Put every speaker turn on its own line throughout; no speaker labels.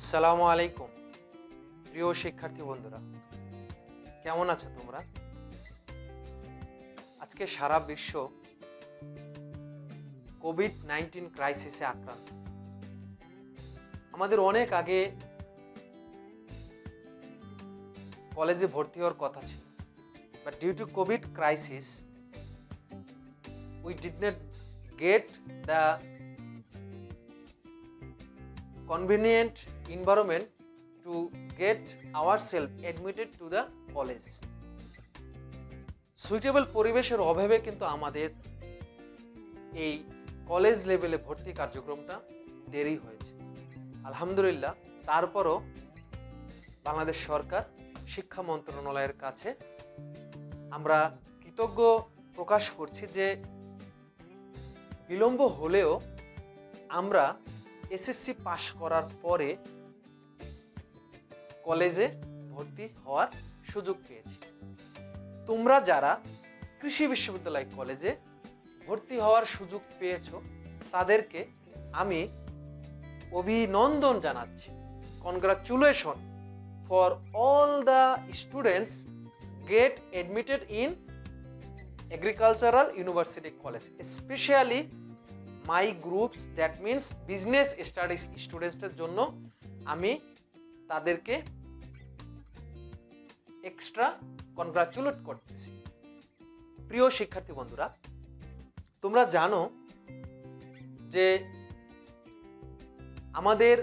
আসসালামু আলাইকুম প্রিয় শিক্ষার্থী বন্ধুরা, কেমন আছো তোমরা? আজকে সারা বিশ্ব কোভিড-19 ক্রাইসিসে আক্রান্ত। আমাদের অনেক আগে কলেজে ভর্তি হওয়ার কথা ছিল, but due to Covid crisis we did not get the convenient environment to get ourselves admitted to the college. Suitable পরিবেশের অভাবে কিন্তু আমাদের এই কলেজ লেভেলে ভর্তি কার্যক্রমটা দেরি হয়েছে। আলহামদুলিল্লাহ, তারপরও বাংলাদেশ সরকার শিক্ষা মন্ত্রণালয়ের কাছে আমরা কৃতজ্ঞ প্রকাশ করছি যে বিলম্ব হলেও আমরা এসএসসি পাশ করার পরে কলেজে ভর্তি হওয়ার সুযোগ পেয়েছি। তোমরা যারা কৃষি বিশ্ববিদ্যালয় কলেজে ভর্তি হওয়ার সুযোগ পেয়েছো তাদেরকে আমি অভিনন্দন জানাচ্ছি। Congratulation for all the students get admitted in agricultural university college, specially my groups, that means business studies স্টুডেন্টসদের জন্য আমি তাদেরকে এক্সট্রা কনগ্রাচুলেট করতেছি। প্রিয় শিক্ষার্থী বন্ধুরা, তোমরা জানো যে আমাদের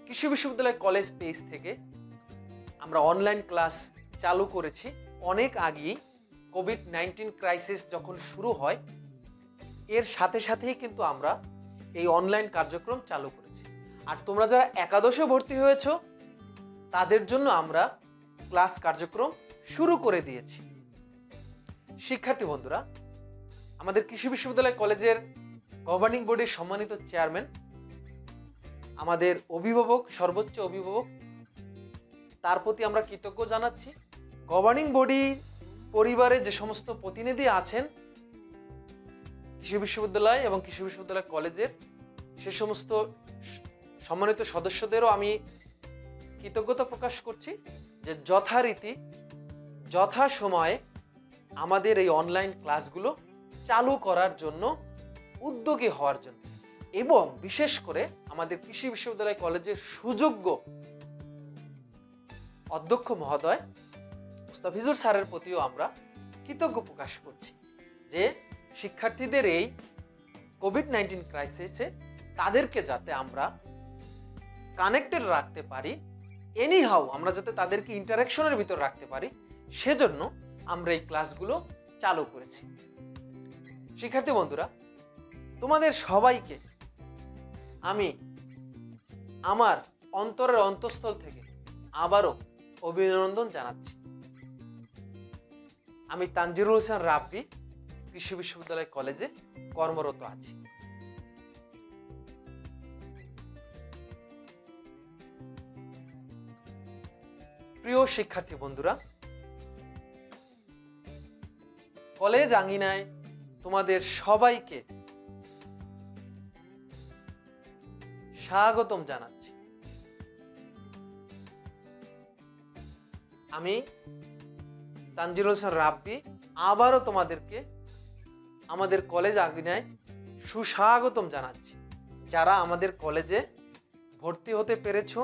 কৃষি বিশ্ববিদ্যালয় কলেজ পেজ থেকে আমরা অনলাইন ক্লাস চালু করেছি অনেক আগেই। কোভিড-19 ক্রাইসিস যখন শুরু হয় এর সাথে সাথেই কিন্তু আমরা এই অনলাইন কার্যক্রম চালু করেছি। আর তোমরা যারা একাদশে ভর্তি হয়েছো তাদের জন্য আমরা ক্লাস কার্যক্রম শুরু করে দিয়েছি। শিক্ষার্থী বন্ধুরা, আমাদের কৃষি বিশ্ববিদ্যালয় কলেজের গভর্নিং বডির সম্মানিত চেয়ারম্যান, আমাদের অভিভাবক, সর্বোচ্চ অভিভাবক, তার প্রতি আমরা কৃতজ্ঞ জানাচ্ছি। গভর্নিং বডি পরিবারে যে সমস্ত প্রতিনিধি আছেন কৃষি বিশ্ববিদ্যালয় এবং কৃষি বিশ্ববিদ্যালয় কলেজের, সে সমস্ত সম্মানিত সদস্যদেরও আমি কৃতজ্ঞতা প্রকাশ করছি যে যথারীতি যথাসময়ে আমাদের এই অনলাইন ক্লাসগুলো চালু করার জন্য উদ্যোগী হওয়ার জন্য, এবং বিশেষ করে আমাদের কৃষি বিশ্ববিদ্যালয় কলেজের সুযোগ্য অধ্যক্ষ মহোদয় মুস্তাফিজুর স্যারের প্রতিও আমরা কৃতজ্ঞ প্রকাশ করছি যে শিক্ষার্থীদের এই কোভিড-19 ক্রাইসিসে তাদেরকে যাতে আমরা কানেক্টেড রাখতে পারি, এনিহাউ আমরা যাতে তাদেরকে ইন্টারাকশনের ভিতর রাখতে পারি, সেজন্য আমরা এই ক্লাসগুলো চালু করেছি। শিক্ষার্থী বন্ধুরা, তোমাদের সবাইকে আমি আমার অন্তরের অন্তঃস্থল থেকে আবারও অভিনন্দন জানাচ্ছি। আমি তানজিরুল হোসেন রাব্বি কৃষি বিশ্ববিদ্যালয় কলেজে কর্মরত আছি। প্রিয় শিক্ষার্থী বন্ধুরা, কলেজ আঙিনায় তোমাদের সবাইকে স্বাগতম জানাচ্ছি। আমি তানজিরুল হোসেন রাব্বি আবারও তোমাদেরকে আমাদের কলেজ আঙিনায় সুস্বাগতম জানাচ্ছি। যারা আমাদের কলেজে ভর্তি হতে পেরেছো,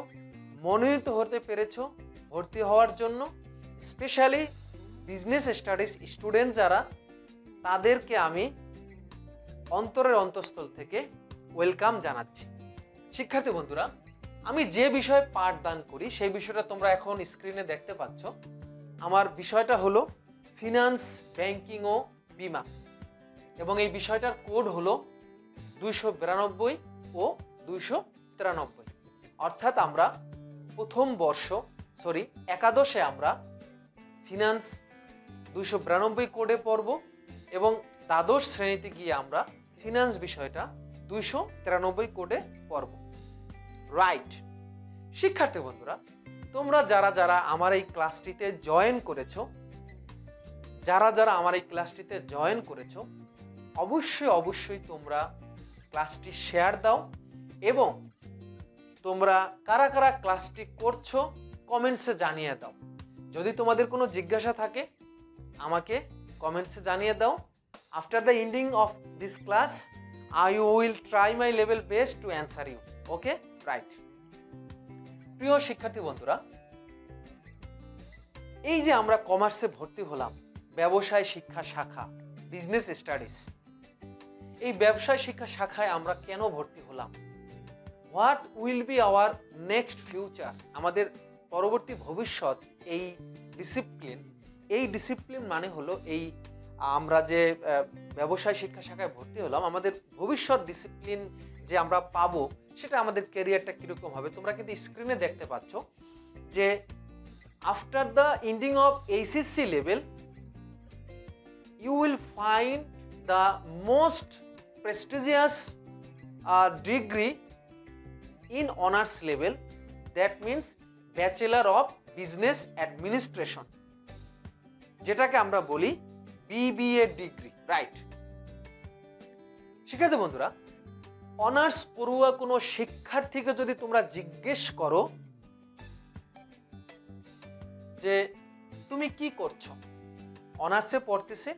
মনোনীত হতে পেরেছো ভর্তি হওয়ার জন্য, স্পেশালি বিজনেস স্টাডিজ স্টুডেন্ট যারা, তাদেরকে আমি অন্তরের অন্তঃস্থল থেকে ওয়েলকাম জানাচ্ছি। শিক্ষার্থী বন্ধুরা, আমি যে বিষয়ে পাঠদান করি সেই বিষয়টা তোমরা এখন স্ক্রিনে দেখতে পাচ্ছ। আমার বিষয়টা হলো ফিনান্স, ব্যাংকিং ও বিমা, এবং এই বিষয়টার কোড হলো 292 ও 293। অর্থাৎ আমরা প্রথম বর্ষ একাদশে আমরা ফিনান্স 292 কোডে পড়ব, এবং দ্বাদশ শ্রেণীতে গিয়ে আমরা ফিনান্স বিষয়টা 293 কোডে পড়ব। রাইট। শিক্ষার্থী বন্ধুরা, তোমরা যারা যারা আমার এই ক্লাসটিতে জয়েন করেছো, অবশ্যই তোমরা ক্লাসটি শেয়ার দাও এবং তোমরা কারা কারা ক্লাসটি করছো কমেন্টসে জানিয়ে দাও। যদি তোমাদের কোনো জিজ্ঞাসা থাকে আমাকে কমেন্টসে জানিয়ে দাও। After the ending of this class I will try my level best to answer you. Okay? Right. প্রিয় শিক্ষার্থী বন্ধুরা, এই যে আমরা কমার্সে ভর্তি হলাম, ব্যবসায় শিক্ষা শাখা, বিজনেস স্টাডিজ, এই ব্যবসায় শিক্ষা শাখায় আমরা কেন ভর্তি হলাম? What will be hour next future? আমাদের পরবর্তী ভবিষ্যৎ এই ডিসিপ্লিন মানে হলো এই আমরা যে ব্যবসায় শিক্ষা শাখায় ভর্তি হলাম, আমাদের ভবিষ্যৎ ডিসিপ্লিন যে আমরা পাবো সেটা আমাদের ক্যারিয়ারটা কীরকম হবে। তোমরা কিন্তু স্ক্রিনে দেখতে পাচ্ছ যে after the ending of HSC level you will find the most prestigious degree in honors level, that means Bachelor of Business Administration, যেটাকে আমরা বলি BBA ডিগ্রি, রাইট? শিক্ষার্থী বন্ধুরা, অনার্স পড়ুয়া কোনো শিক্ষার্থীকে যদি তোমরা জিজ্ঞেস করো যে তুমি কি করছো, অনার্সে পড়তেছে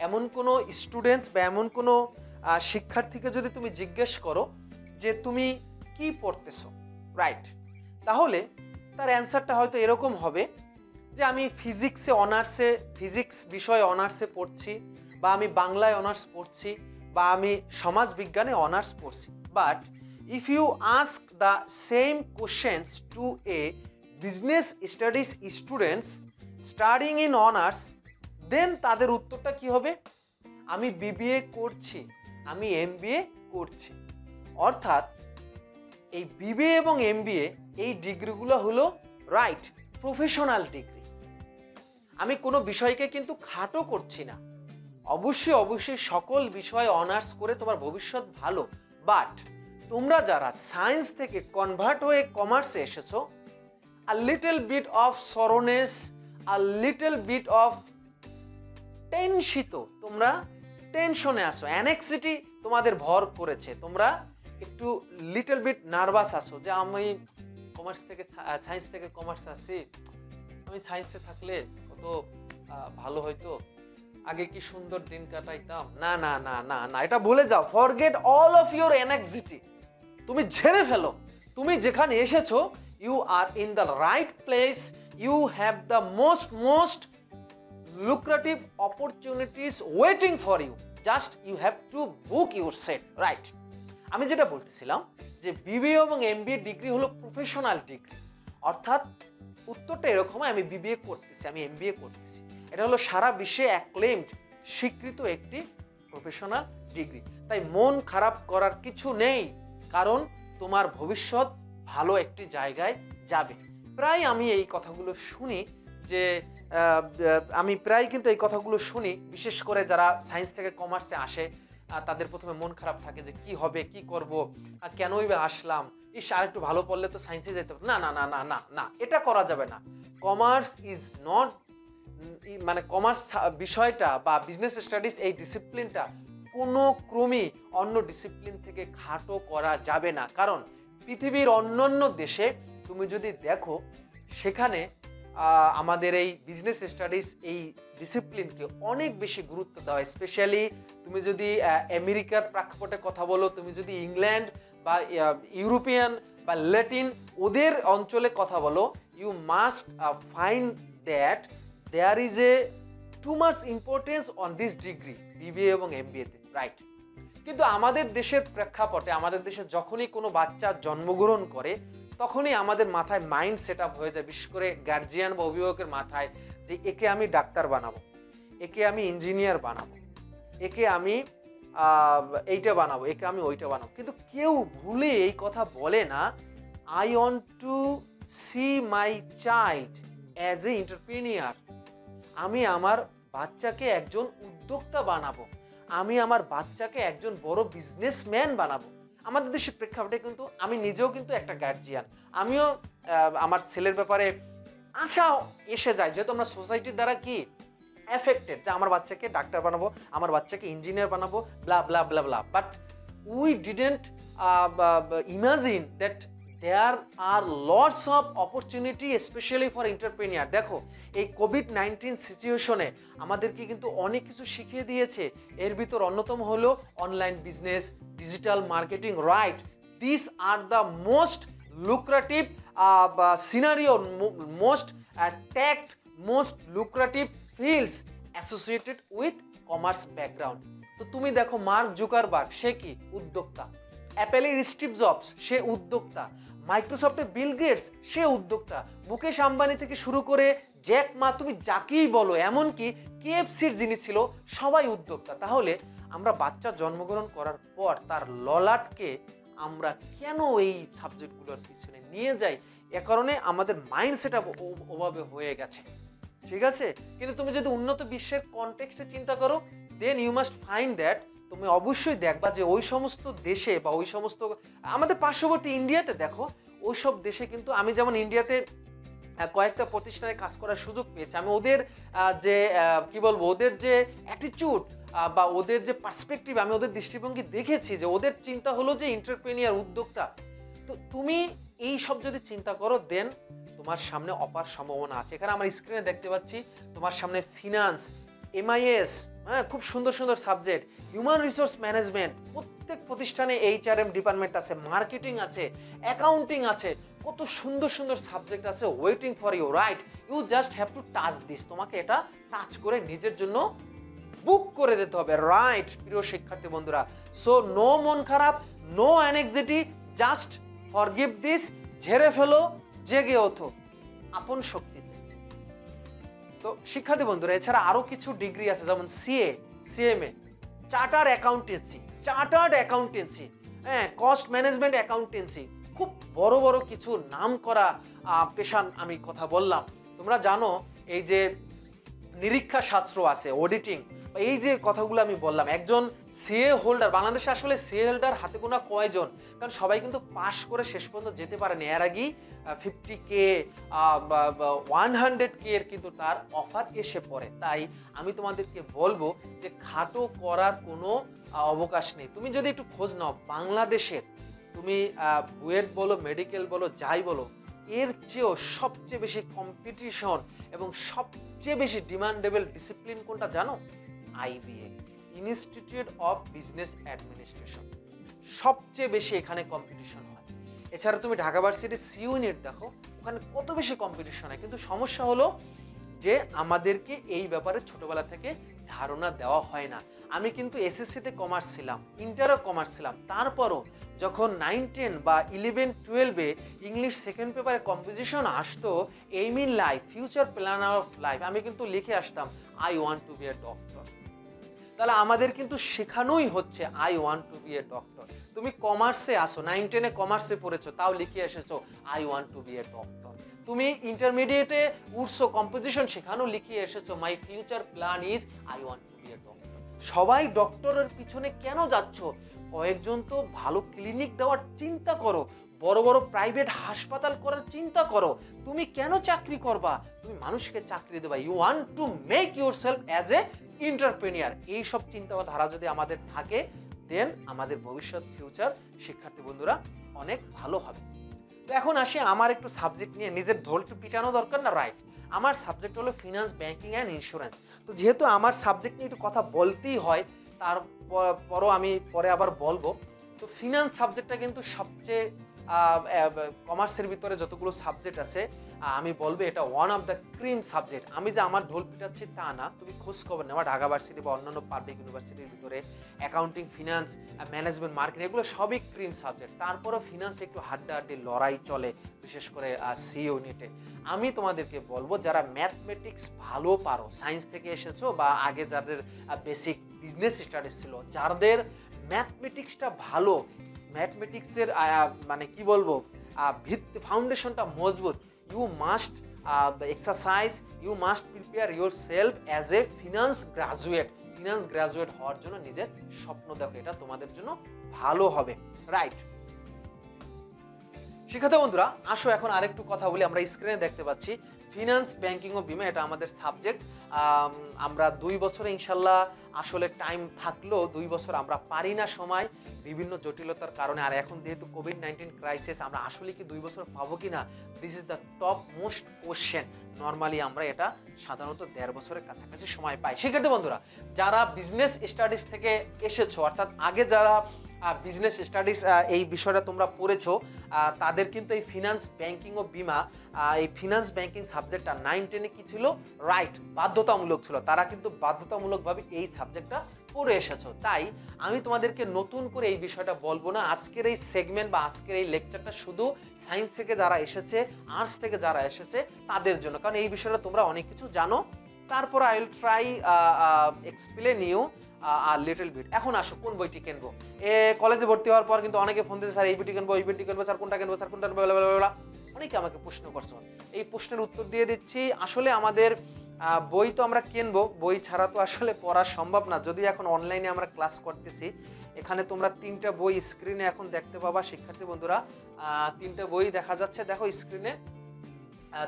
এমন কোনো স্টুডেন্টস বা এমন কোনো শিক্ষার্থীকে যদি তুমি জিজ্ঞেস করো যে তুমি কি পড়তেছো, রাইট, তাহলে তার অ্যান্সারটা হয়তো এরকম হবে যে আমি ফিজিক্স বিষয়ে অনার্সে পড়ছি, বা আমি বাংলায় অনার্স পড়ছি, বা আমি সমাজ বিজ্ঞানে অনার্স পড়ছি। But if you ask the same questions to a business studies students studying in honours, then তাদের উত্তরটা কি হবে? আমি বিবিএ করছি, আমি এমবিএ করছি। অর্থাৎ এই বিবিএ এবং এমবিএ এই ডিগ্রিগুলো হলো রাইট প্রফেশনাল ডিগ্রি। আমি কোনো বিষয়কে কিন্তু খাটো করছি না। অবশ্যই সকল বিষয়ে অনার্স করে তোমার ভবিষ্যৎ ভালো, বাট তোমরা যারা সায়েন্স থেকে কনভার্ট হয়ে কমার্সে এসেছো, a little bit of soreness, a little bit of তোমরা টেনশনে আসো, অ্যানেক্সিটি তোমাদের ভর করেছে, তোমরা একটু লিটল বিট নার্ভাস আসো যে আমি সায়েন্স থেকে কমার্স আসি, আমি সায়েন্সে থাকলে কত ভালো হয়তো, আগে কি সুন্দর দিন কাটাইতাম। না না না না না, এটা ভুলে যাও। Forget all of your anxiety, তুমি ঝেড়ে ফেলো। তুমি যেখানে এসেছো, you are in the right place, you have the most lucrative opportunities waiting for you, just you have to book your seat, right? আমি যেটা বলতেছিলাম যে বিবিএ এবং এমবিএ ডিগ্রি হলো প্রফেশনাল ডিগ্রি। অর্থাৎ উত্তরটা এরকম, আমি বিবিএ করতেছি, আমি এমবিএ করতেছি, এটা হলো সারা বিশ্বে অ্যাক্লেমড স্বীকৃত একটি প্রফেশনাল ডিগ্রি। তাই মন খারাপ করার কিছু নেই, কারণ তোমার ভবিষ্যৎ ভালো একটি জায়গায় যাবে। প্রায় আমি এই কথাগুলো শুনি যে আমি প্রায় কিন্তু এই কথাগুলো শুনি, বিশেষ করে যারা সায়েন্স থেকে কমার্সে আসে তাদের প্রথমে মন খারাপ থাকে যে কি হবে, কি করব, কেনই বা আসলাম, আর একটু ভালো পড়লে তো সায়েন্সে যেতে হবে। না না না না না না, এটা করা যাবে না। কমার্স ইজ নট, মানে কমার্স বিষয়টা বা বিজনেস স্টাডিজ এই ডিসিপ্লিনটা কোনো ক্রমেই অন্য ডিসিপ্লিন থেকে খাটো করা যাবে না। কারণ পৃথিবীর অন্যান্য দেশে তুমি যদি দেখো, সেখানে আমাদের এই বিজনেস স্টাডিজ এই ডিসিপ্লিনকে অনেক বেশি গুরুত্ব দেওয়া হয়। স্পেশালি তুমি যদি আমেরিকার প্রেক্ষাপটে কথা বলো, তুমি যদি ইংল্যান্ড বা ইউরোপিয়ান বা ল্যাটিন ওদের অঞ্চলে কথা বলো, you must find that there is a too much importance on this degree, BBA এবং এমবিএতে, রাইট? কিন্তু আমাদের দেশের প্রেক্ষাপটে, আমাদের দেশে যখনই কোনো বাচ্চা জন্মগ্রহণ করে, তখনই আমাদের মাথায় মাইন্ড সেট আপ হয়ে যায়, বিশেষ করে গার্জিয়ান বা অভিভাবকের মাথায়, যে একে আমি ডাক্তার বানাবো, একে আমি ইঞ্জিনিয়ার বানাবো, একে আমি এইটা বানাবো, একে আমি ওইটা বানাবো। কিন্তু কেউ ভুলে এই কথা বলে না, I want to see my child as a entrepreneur. আমি আমার বাচ্চাকে একজন উদ্যোক্তা বানাবো, আমি আমার বাচ্চাকে একজন বড় বিজনেসম্যান বানাবো। আমাদের দেশের প্রেক্ষাপটে কিন্তু আমি নিজেও কিন্তু একটা গার্জিয়ান, আমিও আমার ছেলের ব্যাপারে আশা এসে যায়, যেহেতু আমরা সোসাইটির দ্বারা কি এফেক্টেড, যে আমার বাচ্চাকে ডাক্তার বানাবো, আমার বাচ্চাকে ইঞ্জিনিয়ার বানাবো, blah blah blah blah. But we didn't imagine that there are lots of opportunity specially for entrepreneur. দেখো এই কোভিড-19 সিচুয়েশনে আমাদেরকে কিন্তু অনেক কিছু শিখিয়ে দিয়েছে। এর ভিতর অন্যতম হলো online business, digital marketing, right? This are the most lucrative scenario, most tact, most lucrative fields associated with commerce background. তো তুমি দেখো মার্ক জুকারবার্গ, সে কি উদ্যোক্তা। অ্যাপেলের স্টিভ জবস, সে উদ্যোক্তা। মাইক্রোসফটের বিল গেটস, সে উদ্যোক্তা। মুকেশ আম্বানি থেকে শুরু করে জ্যাক মা, তুমি যাকেই বলো, এমনকি কেএফসির যিনি ছিল, সবাই উদ্যোক্তা। তাহলে আমরা বাচ্চা জন্মগ্রহণ করার পর তার ললাটকে আমরা কেন এই সাবজেক্টগুলোর পিছনে নিয়ে যাই? এ কারণে আমাদের মাইন্ডসেট ওভাবে হয়ে গেছে, ঠিক আছে? কিন্তু তুমি যদি উন্নত বিশ্বের কনটেক্সটে চিন্তা করো, then you must find that, তুমি অবশ্যই দেখবা যে ওই সমস্ত দেশে বা ওই সমস্ত আমাদের পার্শ্ববর্তী ইন্ডিয়াতে দেখো, ওই সব দেশে কিন্তু, আমি যেমন ইন্ডিয়াতে কয়েকটা প্রতিষ্ঠানে কাজ করার সুযোগ পেয়েছি, আমি ওদের যে কি বলবো, ওদের যে অ্যাটিটিউড বা ওদের যে পার্সপেক্টিভ, আমি ওদের দৃষ্টিভঙ্গি দেখেছি যে ওদের চিন্তা হলো যে এন্টারপ্রেনিয়ার, উদ্যোক্তা। তো তুমি এই সব যদি চিন্তা করো, দেন তোমার সামনে অপার সম্ভাবনা আছে। এখানে আমার স্ক্রিনে দেখতে পাচ্ছি তোমার সামনে ফিনান্স, এমআইএস, হ্যাঁ, খুব সুন্দর সুন্দর সাবজেক্ট, হিউম্যান রিসোর্স ম্যানেজমেন্ট, প্রত্যেক প্রতিষ্ঠানে এইচআরএম ডিপার্টমেন্ট আছে, মার্কেটিং আছে, অ্যাকাউন্টিং আছে, কত সুন্দর সুন্দর সাবজেক্ট আছে waiting for you, right? You just have to touch this. তোমাকে এটা টাচ করে নিজের জন্য বুক করে দিতে হবে, রাইট প্রিয় শিক্ষার্থী বন্ধুরা? সো নো মন খারাপ, no anxiety, just forgive this, ঝেড়ে ফেলো, জেগে ওঠো আপন শক্তিতে। তো শিক্ষার্থী বন্ধুরা, এছাড়া আরো কিছু ডিগ্রি আছে, যেমন সিএ, সিএমএ, চার্টার্ড অ্যাকাউন্টেন্সি, হ্যাঁ, কস্ট ম্যানেজমেন্ট অ্যাকাউন্টেন্সি, খুব বড় বড় কিছু নাম করা পেশা আমি কথা বললাম। তোমরা জানো এই যে নিরীক্ষা শাস্ত্র আছে, অডিটিং, এই যে কথাগুলো আমি বললাম, একজন সিএ হোল্ডার, বাংলাদেশে আসলে সিএ হোল্ডার হাতে গোনা কয়জন? কারণ সবাই কিন্তু পাশ করে শেষ পর্যন্ত যেতে পারেনি। এর আগেই 50K 100K এর কিন্তু তার অফার এসে পড়ে। তাই আমি তোমাদেরকে বলবো যে খাটো করার কোনো অবকাশ নেই। তুমি যদি একটু খোঁজ নাও, বাংলাদেশের তুমি বুয়েট বলো, মেডিকেল বলো, যাই বলো, এর চেয়েও সবচেয়ে বেশি কম্পিটিশন এবং সবচেয়ে বেশি ডিমান্ডেবল ডিসিপ্লিন কোনটা জানো? IBA, institute of business administration. সবচেয়ে বেশি এখানে কম্পিটিশন হয়। এছাড়া তুমি ঢাকা ভার্সিটির সি ইউনিট দেখো, ওখানে কত বেশি কম্পিটিশন হয়। কিন্তু সমস্যা হলো যে আমাদেরকে এই ব্যাপারে ছোটবেলা থেকে ধারণা দেওয়া হয় না। আমি কিন্তু এসএসসিতে কমার্স ছিলাম, ইন্টারও কমার্স ছিলাম, তারপরও যখন 9, 10 বা 11, 12-এ ইংলিশ সেকেন্ড পেপারে কম্পোজিশন আসতো, aim in life, future planner of life, আমি কিন্তু লিখে আসতাম I want to be a doctor. তাহলে আমাদের কিন্তু শেখানোই হচ্ছে I want to be a doctor. তুমি কমার্সে আসো, 9, 10-এ কমার্সে পড়েছো, তাও লিখে এসেছো I want to be a doctor. তুমি ইন্টারমিডিয়েটে উঠছো, কম্পোজিশন শেখানো, লিখিয়ে এসেছো my future plan is I want to be a doctor. সবাই ডক্টরের পিছনে কেন যাচ্ছ? কয়েকজন তো ভালো ক্লিনিক দেওয়ার চিন্তা করো, বড় বড় প্রাইভেট হাসপাতাল করার চিন্তা করো। তুমি কেন চাকরি করবা? তুমি মানুষকে চাকরি দেবা। You want to make yourself as a entrepreneur. এই সব চিন্তাধারা যদি আমাদের থাকে, দেন আমাদের ভবিষ্যৎ ফিউচার শিক্ষার্থী বন্ধুরা অনেক ভালো হবে। তো এখন আসি, আমার একটু সাবজেক্ট নিয়ে নিজের ঢোলটু পিটানো দরকার না, রাইট? আমার সাবজেক্ট হলো ফিনান্স, ব্যাংকিং অ্যান্ড ইন্স্যুরেন্স। তো যেহেতু আমার সাবজেক্ট নিয়ে একটু কথা বলতেই হয়, তারপরও আমি পরে আবার বলবো। তো ফিনান্স সাবজেক্টটা কিন্তু সবচেয়ে কমার্সের ভিতরে যতগুলো সাবজেক্ট আছে, আমি বলবো এটা one of the cream subject. আমি যে আমার ঢোল পিটাচ্ছি তা না, তুমি খোঁজ খবর নেওয়া, ঢাকা ভার্সিটি বা অন্যান্য পাবলিক ইউনিভার্সিটির ভিতরে অ্যাকাউন্টিং, ফিনান্স, ম্যানেজমেন্ট, মার্কেটিং, এগুলো সবই ক্রিম সাবজেক্ট। তারপরও ফিনান্সে একটু হাড্ডাহাড্ডি লড়াই চলে, বিশেষ করে সি ইউনিটে। আমি তোমাদেরকে বলবো, যারা ম্যাথমেটিক্স ভালো পারো, সায়েন্স থেকে এসেছো বা আগে যাদের বেসিক বিজনেস স্টাডিজ ছিল, যাদের ম্যাথমেটিক্সটা ভালো, ম্যাথমেটিক্সের মানে কি বলবো, ভিত্তি, ফাউন্ডেশনটা মজবুত, you must exercise, you must prepare your self as a finance graduate. Finance graduate হওয়ার জন্য নিজের স্বপ্ন দেখো, এটা তোমাদের জন্য ভালো হবে, রাইট? শিক্ষার্থী বন্ধুরা, আসো এখন আরেকটু কথা বলি। আমরা স্ক্রিনে দেখতে পাচ্ছি ফিনান্স ব্যাংকিং ও বিমা এটা আমাদের সাবজেক্ট। আমরা 2 বছরে ইনশাল্লাহ আসলে টাইম থাকলেও 2 বছর আমরা পারি না সময় বিভিন্ন জটিলতার কারণে। আর এখন যেহেতু কোভিড-19 ক্রাইসিস, আমরা আসলে কি 2 বছর পাবো কিনা, this is the top most question. Normally আমরা এটা সাধারণত 1.5 বছরের কাছাকাছি সময় পাই। সেক্ষেত্রে বন্ধুরা, যারা বিজনেস স্টাডিজ থেকে এসেছো, অর্থাৎ আগে যারা বিজনেস স্টাডিজ এই বিষয়টা তোমরা পড়েছো, তাদের কিন্তু এই ফিনান্স ব্যাংকিং ও বিমা, এই ফিনান্স ব্যাংকিং সাবজেক্টটা 9-10-এ কি ছিল, রাইট, বাধ্যতামূলক ছিল। তারা কিন্তু বাধ্যতামূলকভাবে এই সাবজেক্টটা পড়ে এসেছো। তাই আমি তোমাদেরকে নতুন করে এই বিষয়টা বলবো না। আজকের এই সেগমেন্ট বা আজকের এই লেকচারটা শুধু সায়েন্স থেকে যারা এসেছে, আর্টস থেকে যারা এসেছে তাদের জন্য, কারণ এই বিষয়টা তোমরা অনেক কিছু জানো। তারপর I will try explain you আর লিটল বিট। এখন আসো, কোন বইটি কিনবো? কলেজে ভর্তি হওয়ার পর কিন্তু অনেকে ফোন দিচ্ছে, স্যার এই বইটি কিনবো, এই বইটি কিনবো, স্যার কোনটা কিনবো, স্যার কোনটা কিনবো, অনেকে আমাকে প্রশ্ন করছো। এই প্রশ্নের উত্তর দিয়ে দিচ্ছি। আসলে আমাদের বই তো আমরা কিনবো, বই ছাড়া তো আসলে পড়া সম্ভব না। যদি এখন অনলাইনে আমরা ক্লাস করতেছি, এখানে তোমরা 3টা বই স্ক্রিনে এখন দেখতে পাবা শিক্ষার্থী বন্ধুরা। 3টা বই দেখা যাচ্ছে, দেখো স্ক্রিনে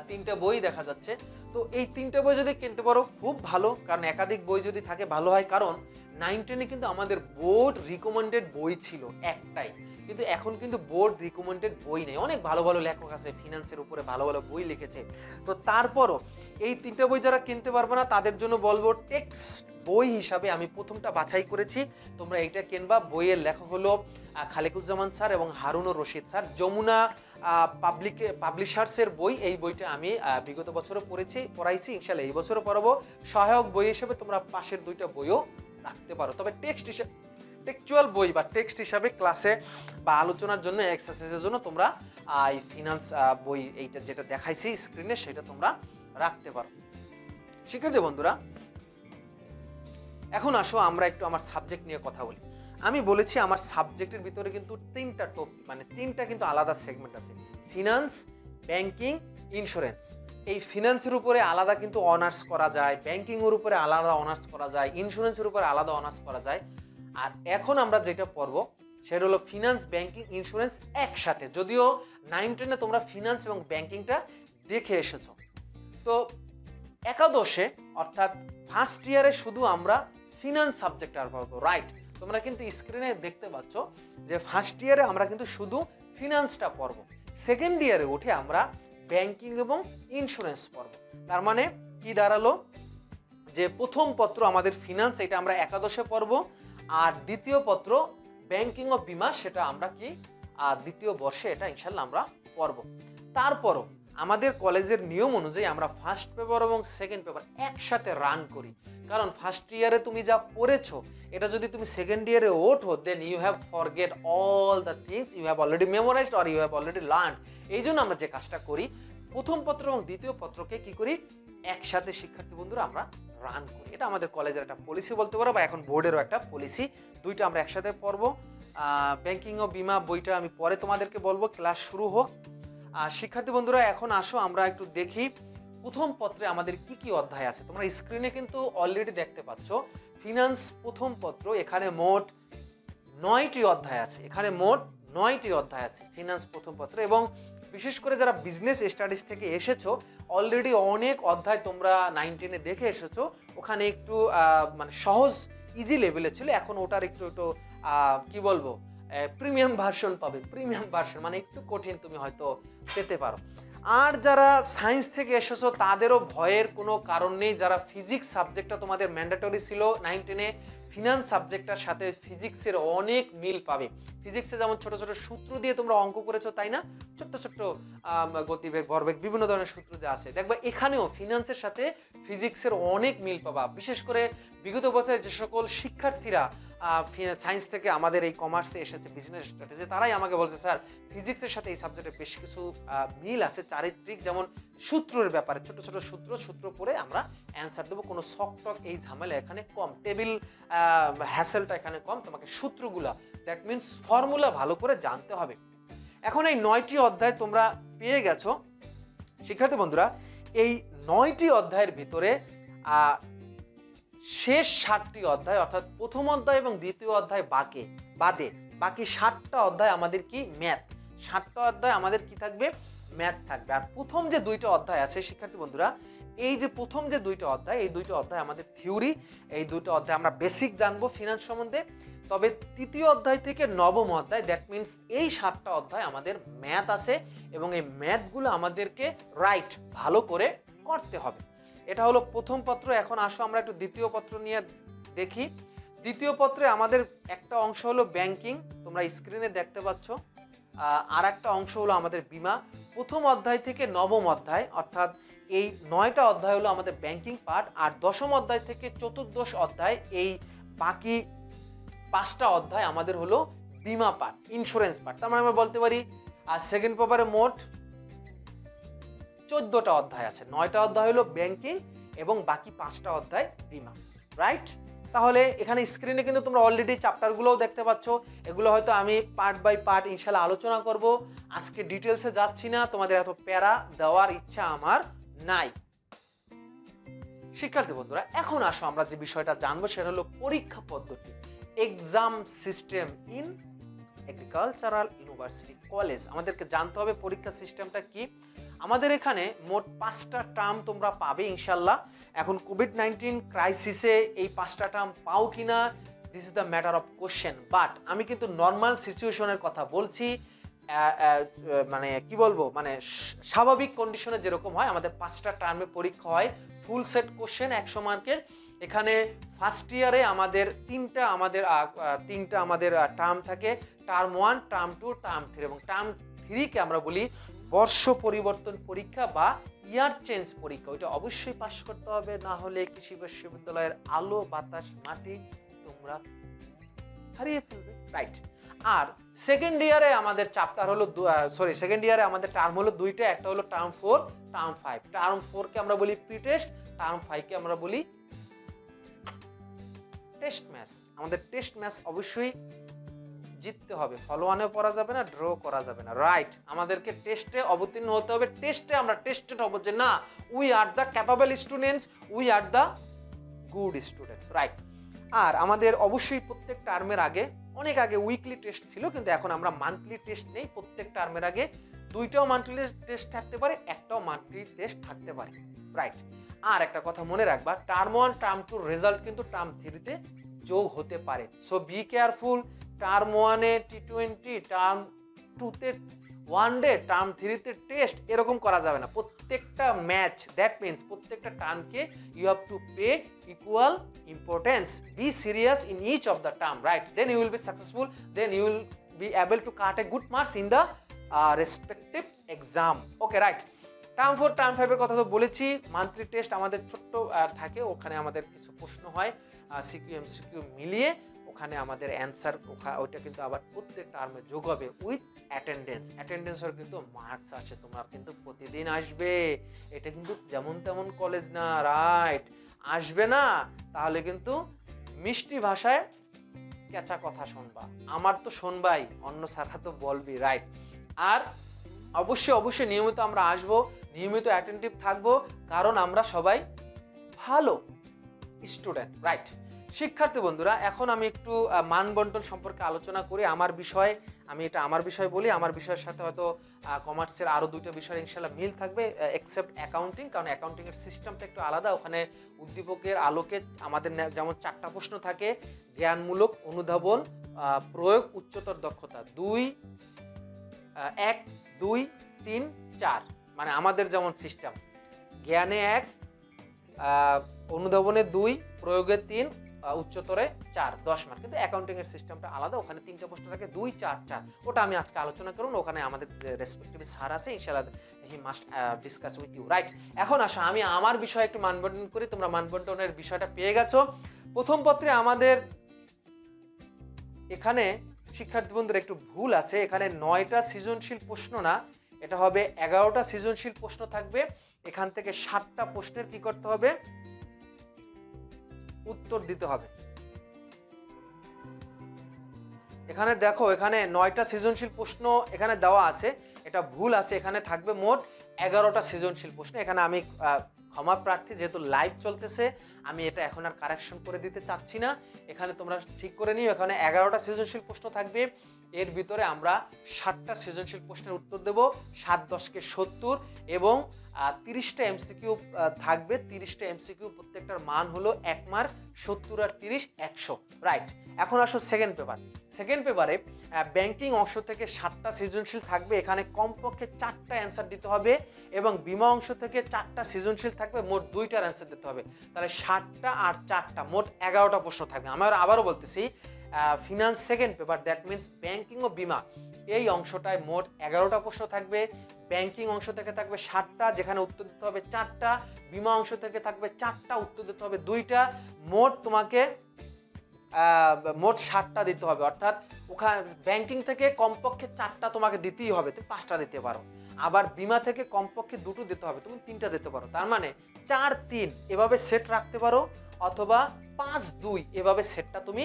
3টা বই দেখা যাচ্ছে। তো এই 3টা বই যদি কিনতে পারো খুব ভালো, কারণ একাধিক বই যদি থাকে ভালো হয়। কারণ 9-10-এ কিন্তু আমাদের বোর্ড রিকমেন্ডেড বই ছিল একটাই, কিন্তু এখন কিন্তু বোর্ড রিকমেন্ডেড বই নেই। অনেক ভালো ভালো লেখক আছে, ফিনান্সের উপরে ভালো ভালো বই লিখেছে। তো তারপরও এই 3টা বই যারা কিনতে পারবে না তাদের জন্য বলবো, টেক্সট বই হিসাবে আমি প্রথমটা বাছাই করেছি, তোমরা এইটা কিনবা। বইয়ের লেখক হলো খালেকুজ্জামান স্যার এবং হারুনুর রশিদ স্যার। যমুনা পাবলিশার্সের বই। এই বইটা আমি বিগত বছরও পড়াইছি, ইনশাল্লাহ এই বছরও পড়াবো। সহায়ক বই হিসেবে তোমরা পাশের 2টা বইও রাখতে পারো। তবে টেক্সচুয়াল বই বা টেক্সট হিসাবে ক্লাসে বা আলোচনার জন্য, এক্সারসাইজের জন্য তোমরা এই ফিনান্স বই, এইটা যেটা দেখাইছি স্ক্রিনে, সেটা তোমরা রাখতে পারো। শিক্ষার্থী বন্ধুরা, এখন আসো আমরা একটু আমার সাবজেক্ট নিয়ে কথা বলি। আমি বলেছি আমার সাবজেক্টের ভিতরে কিন্তু 3টা টপিক, মানে 3টা কিন্তু আলাদা সেগমেন্ট আছে: ফিনান্স, ব্যাংকিং, ইন্স্যুরেন্স। এই ফিনান্সের উপরে আলাদা কিন্তু অনার্স করা যায়, ব্যাংকিং এর উপরে আলাদা অনার্স করা যায়, ইন্স্যুরেন্সের উপরে আলাদা অনার্স করা যায়। আর এখন আমরা যেটা পড়বো সেটা হলো ফিনান্স, ব্যাংকিং, ইন্স্যুরেন্স একসাথে। যদিও 9-10-এ তোমরা ফিনান্স এবং ব্যাংকিংটা দেখে এসেছো, তো একাদশে অর্থাৎ ফার্স্ট ইয়ারে শুধু আমরা ফিনান্স সাবজেক্ট আর পড়বো, রাইট? তোমরা কিন্তু স্ক্রিনে দেখতে পাচ্ছ যে ফার্স্ট ইয়ারে আমরা কিন্তু শুধু ফিনান্সটা পড়বো, সেকেন্ড ইয়ারে উঠে আমরা ব্যাংকিং এবং ইন্স্যুরেন্স পড়বো। তার মানে কি দাঁড়ালো, যে প্রথম পত্র আমাদের ফিনান্স, এটা আমরা একাদশে পড়বো, আর দ্বিতীয় পত্র ব্যাংকিং ও বিমা, সেটা আমরা কি দ্বিতীয় বর্ষে এটা ইনশাল্লাহ আমরা পড়বো। তারপরও আমাদের কলেজের নিয়ম অনুযায়ী আমরা ফার্স্ট পেপার এবং সেকেন্ড পেপার একসাথে রান করি। কারণ ফার্স্ট ইয়ারে তুমি যা পড়েছো, এটা যদি তুমি সেকেন্ড ইয়ারে ওঠো, then you have forget all the things you have already memorized or you have already learned. এই জন্য আমরা যে কাজটা করি, প্রথম পত্র এবং দ্বিতীয় পত্রকে কি করি, একসাথে শিক্ষার্থী বন্ধুরা আমরা রান করি। এটা আমাদের কলেজের একটা পলিসি বলতে পারো, বা এখন বোর্ডেরও একটা পলিসি। 2টা আমরা একসাথে পড়বো। ব্যাংকিং ও বিমা বইটা আমি পরে তোমাদেরকে বলবো, ক্লাস শুরু হোক। শিক্ষার্থী বন্ধুরা, এখন আসো আমরা একটু দেখি প্রথম পত্রে আমাদের কি কি অধ্যায় আছে। তোমরা স্ক্রিনে কিন্তু অলরেডি দেখতে পাচ্ছ ফিনান্স প্রথম পত্র, এখানে মোট 9টি অধ্যায় আছে। এখানে মোট 9টি অধ্যায় আছে ফিনান্স প্রথম পত্র। এবং বিশেষ করে যারা বিজনেস স্টাডিজ থেকে এসেছো, অলরেডি অনেক অধ্যায় তোমরা 9-10-এ দেখে এসেছো। ওখানে একটু মানে সহজ ইজি লেভেলে ছিল, এখন ওটার একটু কি বলবো, প্রিমিয়াম ভার্সন পাবে। প্রিমিয়াম ভার্সন মানে একটু কঠিন তুমি হয়তো পেতে পারো। আর যারা সায়েন্স থেকে এসেছো তাদেরও ভয়ের কোনো কারণ নেই। যারা ফিজিক্স সাবজেক্টটা তোমাদের ম্যান্ডেটরি ছিল 9-10-এ, ফিনান্স সাবজেক্টটার সাথে ফিজিক্সের অনেক মিল পাবে। ফিজিক্সে যেমন ছোট ছোট সূত্র দিয়ে তোমরা অঙ্ক করেছো, তাই না? ছোট্ট ছোট্ট গতিবেগ, ভরবেগ, বিভিন্ন ধরনের সূত্র যে আছে, দেখবা এখানেও ফিনান্সের সাথে ফিজিক্সের অনেক মিল পাবা। বিশেষ করে বিগত বছরে যে সকল শিক্ষার্থীরা সায়েন্স থেকে আমাদের এই কমার্সে এসেছে বিজনেস স্ট্র্যাটেজি, তারাই আমাকে বলছে, স্যার ফিজিক্সের সাথে এই সাবজেক্টে বেশ কিছু মিল আছে চারিত্রিক, যেমন সূত্রের ব্যাপারে ছোট ছোট সূত্র পড়ে আমরা অ্যান্সার দেবো। কোনো শক এই ঝামেলা এখানে কম, টেবিল হ্যাসেলটা এখানে কম, তোমাকে সূত্রগুলা, দ্যাট মিনস ফর্মুলা ভালো করে জানতে হবে। এখন এই 9টি অধ্যায় তোমরা পেয়ে গেছো শিক্ষার্থী বন্ধুরা। এই 9টি অধ্যায়ের ভিতরে শেষ 7টি অধ্যায়, অর্থাৎ প্রথম অধ্যায় এবং দ্বিতীয় অধ্যায় বাদে বাকি 7টা অধ্যায় আমাদের কি ম্যাথ। 7টা অধ্যায় আমাদের কি থাকবে, ম্যাথ থাকবে। আর প্রথম যে দুইটা অধ্যায় আছে শিক্ষার্থী বন্ধুরা, এই যে প্রথম যে দুইটা অধ্যায়, এই দুইটা অধ্যায় আমাদের থিওরি, এই দুইটা অধ্যায় আমরা বেসিক জানবো ফিনান্স সম্বন্ধে। তবে তৃতীয় অধ্যায় থেকে নবম অধ্যায়, দ্যাট মিনস এই 7টা অধ্যায় আমাদের ম্যাথ আছে এবং এই ম্যাথগুলো আমাদেরকে রাইট ভালো করে করতে হবে। এটা হলো প্রথম পত্র। এখন আসো আমরা একটু দ্বিতীয় পত্র নিয়ে দেখি। দ্বিতীয় পত্রে আমাদের একটা অংশ হলো ব্যাংকিং, তোমরা স্ক্রিনে দেখতে পাচ্ছ, আর একটা অংশ হলো আমাদের বীমা। প্রথম অধ্যায় থেকে নবম অধ্যায় অর্থাৎ এই 9টা অধ্যায় হলো আমাদের ব্যাংকিং পার্ট, আর দশম অধ্যায় থেকে চতুর্দশ অধ্যায় এই বাকি 5টা অধ্যায় আমাদের হলো বীমা পার্ট, ইন্স্যুরেন্স পার্ট। তার মানে আমরা বলতে পারি আর সেকেন্ড পেপারে মোট 14টা অধ্যায় আছে। 9টা অধ্যায় হলো ব্যাংকিং এবং বাকি 5টা অধ্যায় বীমা, রাইট? তাহলে এখানে স্ক্রিনে কিন্তু তোমরা অলরেডি চ্যাপ্টারগুলোও দেখতে পাচ্ছ। এগুলো হয়তো আমি পার্ট বাই পার্ট ইনশাল্লাহ আলোচনা করব, আজকে ডিটেলসে যাচ্ছি না, তোমাদের এত প্যারা দেওয়ার ইচ্ছা আমার নাই। শিক্ষার্থী বন্ধুরা, এখন আসো আমরা যে বিষয়টা জানবো সেটা হলো পরীক্ষা পদ্ধতি, exam system in agricultural university college. আমাদেরকে জানতে হবে পরীক্ষা সিস্টেমটা কি। আমাদের এখানে মোট 5টা টার্ম তোমরা পাবে ইনশাল্লাহ। এখন কোভিড-19 ক্রাইসিসে এই 5টা টার্ম পাও কিনা, this is the matter of question. But আমি কিন্তু নর্মাল সিচুয়েশনের কথা বলছি, মানে কি বলবো, মানে স্বাভাবিক কন্ডিশনে যেরকম হয় আমাদের 5টা টার্মে পরীক্ষা হয়, ফুল সেট কোশ্চেন 100 মার্কের। এখানে ফার্স্ট ইয়ারে আমাদের তিনটা আমাদের টার্ম থাকে, টার্ম 1, টার্ম 2, টার্ম 3, এবং টার্ম 3 কে আমরা বলি বর্ষ পরিবর্তন পরীক্ষা বা ইয়ার চেঞ্জ পরীক্ষা। ওইটা অবশ্যই পাস করতে হবে, না হলে কৃষি বিশ্ববিদ্যালয়ের আলো বাতাস মাটি তোমরা হারিয়ে ফেলবে, রাইট? আর সেকেন্ড ইয়ারে আমাদের চ্যাপ্টার হলো সেকেন্ড ইয়ারে আমাদের টার্ম হলো দুইটা, একটা হলো টার্ম 4, টার্ম 5। টার্ম 4 কে আমরা বলি প্রি টেস্ট, টার্ম 5 কে আমরা বলি টেস্ট ম্যাচ। আমাদের টেস্ট ম্যাচ অবশ্যই জিততে হবে, ফলো ওয়ানেও পড়া যাবে না, ড্র করা যাবে না, রাইট? আমাদেরকে টেস্টে অবতীর্ণ হতে হবে। টেস্টে আমরা টেস্টেড হবো যে না, we are the capable students, we are the good students, right? আর আমাদের অবশ্যই প্রত্যেক টার্মের আগে, অনেক আগে উইকলি টেস্ট ছিল, কিন্তু এখন আমরা মান্থলি টেস্ট নেই। প্রত্যেক টার্মের আগে 2টাও মান্থলি টেস্ট থাকতে পারে, একটাও মান্থলি টেস্ট থাকতে পারে, রাইট? আর একটা কথা মনে রাখবা, টার্ম 1, টার্ম 2 রেজাল্ট কিন্তু টার্ম 3-তে যোগ হতে পারে। So be careful. টার্ম 1-এ T20, টার্ম 2-তে ওয়ানডে, টার্ম 3-তে টেস্ট, এরকম করা যাবে না। প্রত্যেকটা ম্যাচ, দ্যাট মিনস প্রত্যেকটা টার্মকে you have to pay equal importance, be serious in each of the term, right? Then you will be successful, then you will be able to cut a good marks in the respective exam, okay, right? Term 4, term 5 এর কথা তো বলেছি। Monthly test আমাদের ছোট্ট থাকে, ওখানে আমাদের কিছু প্রশ্ন হয় সিকিউ এমসিকিউ মিলিয়ে, ওখানে আমাদের অ্যান্সার ওইটা কিন্তু আবার প্রত্যেক টার্মে যোগ হবে উইথ অ্যাটেন্ডেন্স। অ্যাটেন্ডেন্সের কিন্তু মার্কস আছে, তোমরা কিন্তু প্রতিদিন আসবে, এটা কিন্তু যেমন তেমন কলেজ না, রাইট? আসবে না তাহলে কিন্তু মিষ্টি ভাষায় কেঁচা কথা শুনবা, আমার তো শুনবাই, অন্য স্যাররা তো বলবি, রাইট? আর অবশ্যই নিয়মিত আমরা আসবো, নিয়মিত অ্যাটেন্টিভ থাকবো, কারণ আমরা সবাই ভালো স্টুডেন্ট, রাইট? শিক্ষার্থী বন্ধুরা, এখন আমি একটু মান বন্টন সম্পর্কে আলোচনা করি। আমার বিষয়, আমি এটা আমার বিষয় বলি, আমার বিষয়ের সাথে হয়তো কমার্সের আরও 2টা বিষয়ের ইনশাল্লাহ মিল থাকবে, এক্সেপ্ট অ্যাকাউন্টিং, কারণ অ্যাকাউন্টিংয়ের সিস্টেমটা একটু আলাদা। ওখানে উদ্দীপকের আলোকে আমাদের যেমন 4টা প্রশ্ন থাকে, জ্ঞানমূলক, অনুধাবন, প্রয়োগ, উচ্চতর দক্ষতা, 1, 2, 3, 4, মানে আমাদের যেমন সিস্টেম, জ্ঞানে 1, অনুধাবনে 2, প্রয়োগে 3, উচ্চতরে 4, 10 মার্ক। কিন্তু অ্যাকাউন্টিং এর সিস্টেমটা আলাদা, ওখানে 3টা প্রশ্ন থাকে, 2, 4, 4। ওটা আমি আজকে আলোচনা করব, ওখানে আমাদের রেসপেক্টিভ স্যার আছে, ইনশাআল্লাহ he must discuss with you, right? এখন আসো আমি আমার বিষয়ে একটু মানবন্টন করি। তোমরা মানবন্টনের বিষয়টা পেয়ে গেছো। প্রথম পত্রে আমাদের এখানে শিক্ষার্থী বন্ধুরা একটু ভুল আছে, এখানে 9টা সৃজনশীল প্রশ্ন না, এটা হবে 11টা সৃজনশীল প্রশ্ন থাকবে। এখান থেকে 7টা প্রশ্নের কি করতে হবে, উত্তর দিতে হবে। এখানে দেখো, এখানে 9টা সৃজনশীল প্রশ্ন এখানে দেওয়া আছে, এটা ভুল আছে, এখানে থাকবে মোট 11টা সৃজনশীল প্রশ্ন। এখানে আমি ক্ষমা প্রার্থী, যেহেতু লাইভ চলতেছে আমি এটা এখন আর কারেকশন করে দিতে চাচ্ছি না, এখানে তোমরা ঠিক করে নিও। এখানে 11টা সৃজনশীল প্রশ্ন থাকবে, এর ভিতরে আমরা 60টা সৃজনশীল প্রশ্নের উত্তর দেব, 7 10 70 এবং 30টা এমসিকিউ থাকবে। 30টা এমসিকিউ প্রত্যেকটার মান হলো 1 মার্ক, 70 আর 30 100। রাইট, এখন আসো সেকেন্ড পেপার। সেকেন্ড পেপারে ব্যাংকিং অংশ থেকে 7টা সৃজনশীল থাকবে, এখানে কমপক্ষে 4টা অ্যান্সার দিতে হবে এবং বিমা অংশ থেকে 4টা সৃজনশীল থাকবে, মোট 2টার অ্যান্সার দিতে হবে। তাহলে 7টা আর 4টা মোট 11টা প্রশ্ন থাকবে। আমরা আবারও বলতেছি, finance second paper, that means banking ও বিমা, এই অংশটায় মোট 11টা প্রশ্ন থাকবে। ব্যাংকিং অংশ থেকে থাকবে 7টা, যেখানে উত্তর দিতে হবে 4টা। বিমা অংশ থেকে থাকবে 4টা, উত্তর দিতে হবে 2টা। মোট তোমাকে মোট 7টা দিতে হবে, অর্থাৎ ওখানে ব্যাংকিং থেকে কমপক্ষে 4টা তোমাকে দিতেই হবে, তুমি 5টা দিতে পারো। আবার বিমা থেকে কমপক্ষে 2টো দিতে হবে, তুমি 3টা দিতে পারো। তার মানে 4 3 এভাবে সেট রাখতে পারো, অথবা 5 2 এভাবে সেটটা তুমি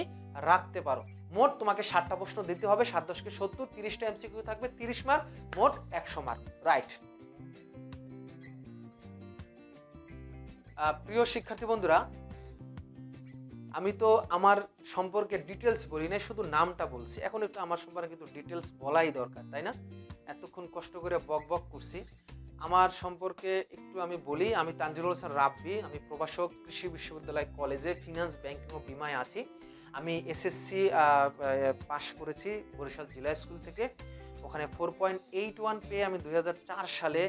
রাখতে পারো। মোট তোমাকে 7টা প্রশ্ন দিতে হবে, 7 10 70, 30টা এমসিকিউ থাকবে, 30 মার্ক, মোট 100 মার্ক। রাইট, প্রিয় শিক্ষার্থী বন্ধুরা, আমি তো আমার সম্পর্কে ডিটেলস বলি না, শুধু নামটা বলছি। এখন একটু আমার সম্পর্কে কিন্তু ডিটেলস বলাই দরকার, তাই না? এতক্ষণ কষ্ট করে বক বক করছি, আমার সম্পর্কে একটু আমি বলি। আমি তানজিরুল হাসান রাব্বি, আমি প্রভাষক কৃষি বিশ্ববিদ্যালয় কলেজে ফিনান্স, ব্যাংকিং ও বিমায় আছি। আমি এসএসসি পাশ করেছি বরিশাল জেলা স্কুল থেকে, ওখানে 4.81 পেয়ে আমি 2004 সালে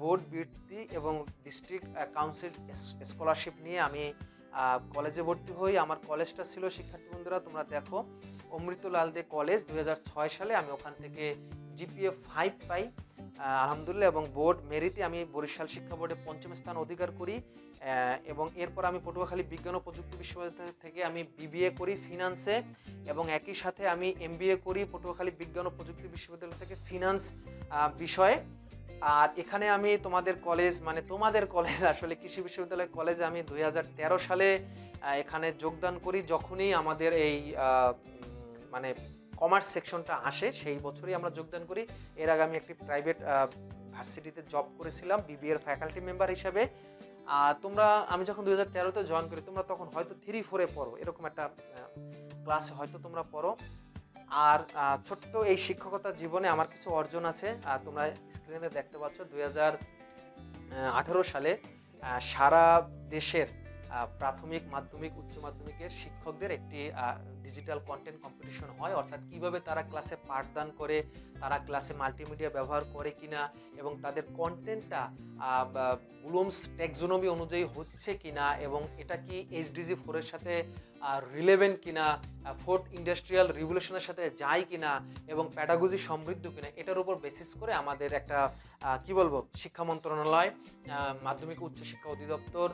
বোর্ড বৃত্তি এবং ডিস্ট্রিক্ট কাউন্সিল স্কলারশিপ নিয়ে আমি কলেজে ভর্তি হই। আমার কলেজটা ছিল, শিক্ষার্থী বন্ধুরা তোমরা দেখো, অমৃতলাল দে কলেজ। 2006 সালে আমি ওখান থেকে জিপিএ 5 পাই আলহামদুলিল্লাহ, এবং বোর্ড মেরিটে আমি বরিশাল শিক্ষা বোর্ডে 5ম স্থান অধিকার করি। এবং এরপর আমি পটুয়াখালী বিজ্ঞান ও প্রযুক্তি বিশ্ববিদ্যালয় থেকে আমি বিবিএ করি ফিনান্সে, এবং একই সাথে আমি এমবিএ করি পটুয়াখালী বিজ্ঞান ও প্রযুক্তি বিশ্ববিদ্যালয় থেকে ফিনান্স বিষয়ে। আর এখানে আমি তোমাদের কলেজ, মানে তোমাদের কলেজ আসলে কৃষি বিশ্ববিদ্যালয় কলেজে আমি 2013 সালে এখানে যোগদান করি। যখনই আমাদের এই মানে কমার্স সেকশনটা আসে, সেই বছরই আমরা যোগদান করি। এর আগে আমি একটি প্রাইভেট ভার্সিটিতে জব করেছিলাম বিবিএর ফ্যাকাল্টি মেম্বার হিসেবে। আমি যখন 2013-তে জয়েন করি, তোমরা তখন হয়তো 3-4-এ পড়ো, এরকম একটা ক্লাসে হয়তো তোমরা পড়ো। আর ছোট্ট এই শিক্ষকতা জীবনে আমার কিছু অর্জন আছে, তোমরা স্ক্রিনে দেখতে পাচ্ছ। 2018 সালে সারা দেশের প্রাথমিক, মাধ্যমিক, উচ্চ মাধ্যমিকের শিক্ষকদের একটি ডিজিটাল কন্টেন্ট কম্পিটিশন হয়, অর্থাৎ কিভাবে তারা ক্লাসে পাঠদান করে, তারা ক্লাসে মাল্টিমিডিয়া ব্যবহার করে কিনা, এবং তাদের কন্টেন্টটা ব্লুমস ট্যাক্সোনমি অনুযায়ী হচ্ছে কিনা, এবং এটা কি এইচডিজি 4-এর সাথে রিলেভেন্ট কিনা, 4th ইন্ডাস্ট্রিয়াল রিভলিউশনের সাথে যায় কিনা, এবং প্যাডাগজি সমৃদ্ধ কিনা, এটার উপর বেসিস করে আমাদের একটা কি বলবো, শিক্ষা মন্ত্রণালয়, মাধ্যমিক উচ্চ শিক্ষা অধিদপ্তর,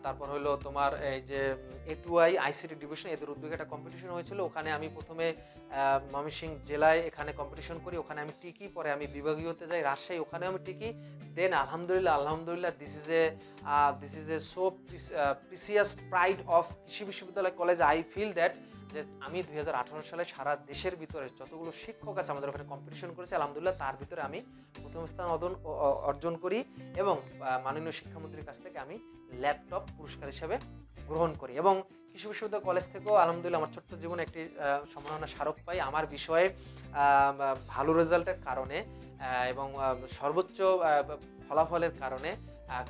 তারপর হলো তোমার এই যে A2I আইসিটি ডিভিশন, এদের উদ্যোগে একটা কম্পিটিশন হয়েছিল। ওখানে আমি প্রথমে ময়মনসিংহ জেলায় এখানে কম্পিটিশন করি, ওখানে আমি টিকি। পরে আমি বিভাগীয়তে যাই রাজশাহী, ওখানে আমি টিকি। দেন আলহামদুলিল্লাহ this is a so precious pride of কৃষি বিশ্ববিদ্যালয় কলেজ। আই ফিল দ্যাট যে আমি 2018 সালে সারা দেশের ভিতরে যতগুলো শিক্ষক আছে আমাদের ওখানে কম্পিটিশন করেছি, আলহামদুলিল্লাহ তার ভিতরে আমি প্রথম স্থান অর্জন করি, এবং মাননীয় শিক্ষামন্ত্রীর কাছ থেকে আমি ল্যাপটপ পুরস্কার হিসেবে গ্রহণ করি। এবং কৃষি বিশ্ববিদ্যালয় কলেজ থেকেও আলহামদুলিল্লাহ আমার ছোট্ট জীবনে একটি সম্মাননা স্মারক পাই আমার বিষয়ে ভালো রেজাল্টের কারণে, এবং সর্বোচ্চ ফলাফলের কারণে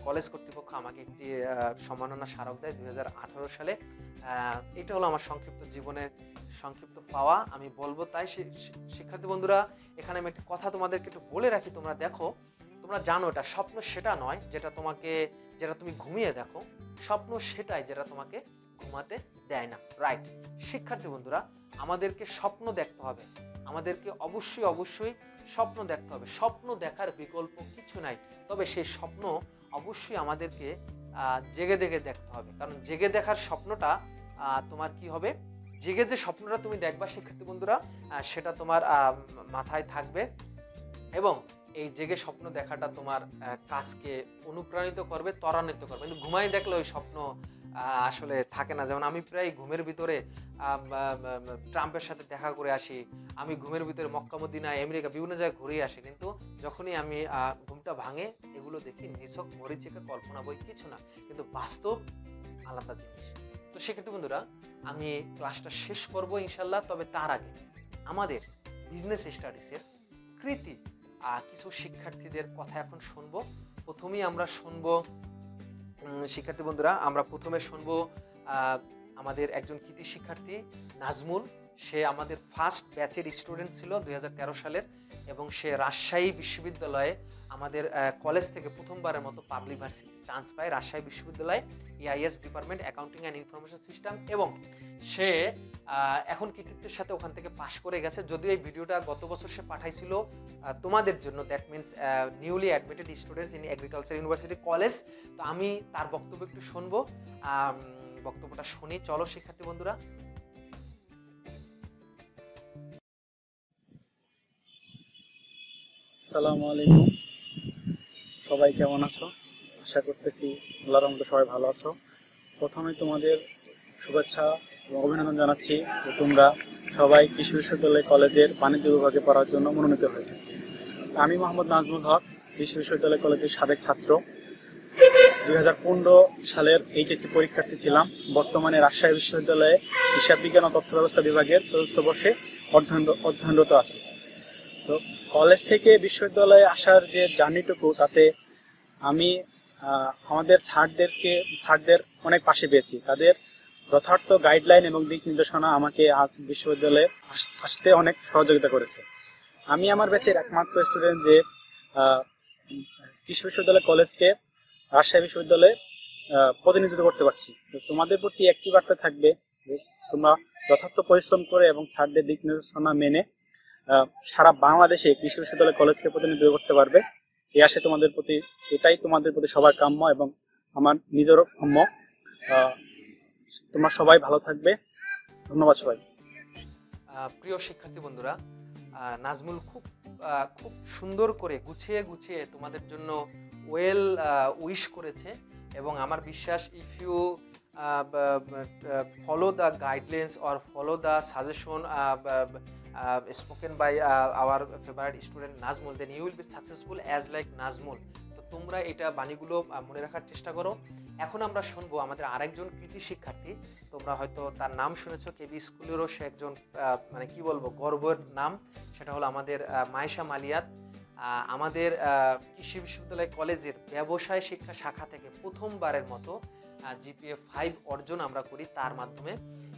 কলেজ কর্তৃপক্ষ আমাকে একটি সম্মাননা স্মারক দেয় 2018 সালে। এটা হলো আমার সংক্ষিপ্ত জীবনের সংক্ষিপ্ত পাওয়া, আমি বলবো। তাই শিক্ষার্থী বন্ধুরা, এখানে আমি একটা কথা তোমাদেরকে একটু বলে রাখি। তোমরা দেখো, তোমরা জানো এটা স্বপ্ন সেটা নয় যেটা তুমি ঘুমিয়ে দেখো, স্বপ্ন সেটাই যেটা তোমাকে ঘুমাতে দেয় না। রাইট, শিক্ষার্থী বন্ধুরা, আমাদেরকে স্বপ্ন দেখতে হবে, আমাদেরকে অবশ্যই স্বপ্ন দেখতে হবে। স্বপ্ন দেখার বিকল্প কিছু নাই, তবে সেই স্বপ্ন অবশ্যই আমাদেরকে জেগে দেখতে হবে। কারণ জেগে দেখার স্বপ্নটা তোমার কি হবে, জেগে যে স্বপ্নটা তুমি দেখবা শিক্ষার্থী বন্ধুরা, সেটা তোমার মাথায় থাকবে, এবং এই জেগে স্বপ্ন দেখাটা তোমার কাজকে অনুপ্রাণিত করবে, ত্বরান্বিত করবে। কিন্তু ঘুমাই দেখলে ওই স্বপ্ন আসলে থাকে না। যেমন আমি প্রায় ঘুমের ভিতরে ট্রাম্পের সাথে দেখা করে আসি, আমি ঘুমের ভিতরে মক্কা মদিনা, আমেরিকা বিভিন্ন জায়গায় ঘুরে আসি, কিন্তু যখনই আমি ঘুমটা ভাঙে এগুলো দেখি নিছক মরিচিকা, কল্পনা বই, কিছু না, কিন্তু বাস্তব আলাদা জিনিস। তো সেক্ষেত্রে বন্ধুরা, আমি ক্লাসটা শেষ করবো ইনশাল্লাহ। তবে তার আগে আমাদের বিজনেস স্টাডিজের কৃতি কিছু শিক্ষার্থীদের কথা এখন শুনবো। প্রথমেই আমরা শুনবো শিক্ষার্থী বন্ধুরা, আমরা প্রথমে শুনবো আমাদের একজন কৃতি শিক্ষার্থী নাজমুল। সে আমাদের ফার্স্ট ব্যাচের স্টুডেন্ট ছিল 2013 সালের, এবং সে রাজশাহী বিশ্ববিদ্যালয়ে আমাদের কলেজ থেকে প্রথমবারের মতো পাবলিক ভার্সিটি চান্স পায়, রাজশাহী বিশ্ববিদ্যালয়ে EIS department accounting and information system, এবং সে এখন কৃতিত্বের সাথে ওখান থেকে পাশ করে গেছে। যদিও এই ভিডিওটা গত বছর সে পাঠাইছিল তোমাদের জন্য, that means newly admitted students in agriculture university college. তো আমি তার বক্তব্য একটু শুনবো, বক্তব্যটা শুনি। চলো শিক্ষার্থী বন্ধুরা।
আসসালামু আলাইকুম, সবাই কেমন আছো? আশা করতেছি আল্লাহর রহমতে সবাই ভালো আছো। প্রথমে তোমাদের শুভেচ্ছা এবং অভিনন্দন জানাচ্ছি যে তোমরা সবাই কৃষি বিশ্ববিদ্যালয় কলেজের বাণিজ্য বিভাগে পড়ার জন্য মনোনীত হয়েছে। আমি মোহাম্মদ নাজমুল হক, কৃষি বিশ্ববিদ্যালয় কলেজের সাবেক ছাত্র। 2015 সালের HSC পরীক্ষার্থী ছিলাম। বর্তমানে রাজশাহী বিশ্ববিদ্যালয়ে হিসাব বিজ্ঞান ও তথ্য ব্যবস্থা বিভাগের 4র্থ বর্ষে অধ্যয়নরত আছি। তো কলেজ থেকে বিশ্ববিদ্যালয়ে আসার যে জার্নিটুকু, তাতে আমি আমাদের স্যারদের অনেক পাশে পেয়েছি। তাদের যথার্থ গাইডলাইন এবং দিক নির্দেশনা আমাকে আজ বিশ্ববিদ্যালয়ে আসতে অনেক সহযোগিতা করেছে। আমি আমার ব্যাচের একমাত্র স্টুডেন্ট যে কৃষি বিশ্ববিদ্যালয় কলেজকে রাজশাহী বিশ্ববিদ্যালয়ে প্রতিনিধিত্ব করতে পারছি। তো তোমাদের প্রতি একটি বার্তা থাকবে যে তোমরা যথার্থ পরিশ্রম করে এবং স্যারদের দিক নির্দেশনা মেনে সারা বাংলাদেশে কৃষি বিশ্ববিদ্যালয় কলেজকে প্রতিনিধিত্ব করতে পারবে। এই আশায় এটাই তোমাদের প্রতি সবার কাম্য এবং আমার নিজেরও কাম্য। তোমরা সবাই ভালো থাকবে। ধন্যবাদ সবাই।
প্রিয় শিক্ষার্থী বন্ধুরা, নাজমুল খুব সুন্দর করে গুছিয়ে তোমাদের জন্য ওয়েল উইশ করেছে, এবং আমার বিশ্বাস if you follow the guidelines or follow the suggestion spoken by our favorite student Nazmul, then you will be successful as like Nazmul. তো তোমরা এটা বাণীগুলো মনে রাখার চেষ্টা করো। এখন আমরা শুনবো আমাদের আরেকজন কৃতি শিক্ষার্থী। তোমরা হয়তো তার নাম শুনেছো, কেবি স্কুলেরও সে একজন মানে কি বলবো গর্বের নাম, সেটা হলো আমাদের মায়েশা মালিয়াত। আমাদের কৃষি বিশ্ববিদ্যালয় কলেজের ব্যবসায় শিক্ষা শাখা থেকে প্রথমবারের মতো GPA 5 অর্জন আমরা করি তার মাধ্যমে,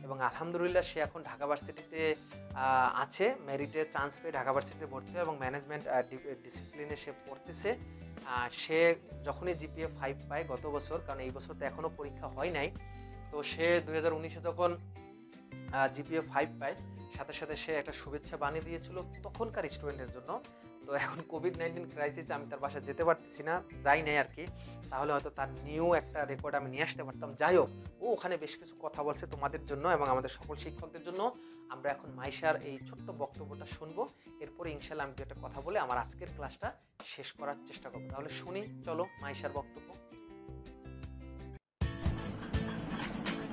এবং আলহামদুলিল্লাহ সে এখন ঢাকা ভার্সিটিতে আছে, মেরিটে চান্স পেয়ে ঢাকা ভার্সিটিতে ভর্তি হয় এবং ম্যানেজমেন্ট ডিসিপ্লিনে সে পড়তেছে। সে যখনই GPA 5 পায় গত বছর, কারণ এই বছর তো এখনও পরীক্ষা হয় নাই, তো সে 2019-এ যখন GPA 5 পায় সাথে সাথে সে একটা শুভেচ্ছা বানিয়ে দিয়েছিল তখনকার স্টুডেন্টের জন্য। তো এখন কোভিড-19 ক্রাইসিসে আমি তার বাসায় যেতে পারতেছি না, যাই নাই আর কি, তাহলে হয়তো তার নিউ একটা রেকর্ড আমি নিয়ে আসতে পারতাম। যাই হোক, ও ওখানে বেশ কিছু কথা বলছে তোমাদের জন্য এবং আমাদের সকল শিক্ষকদের জন্য। আমরা এখন মাইশার এই ছোট্ট বক্তব্যটা শুনবো, এরপরে ইনশাল্লাহ আমি একটা কথা বলে আমার আজকের ক্লাসটা শেষ করার চেষ্টা করবো। তাহলে শুনি, চলো মাইশার বক্তব্য।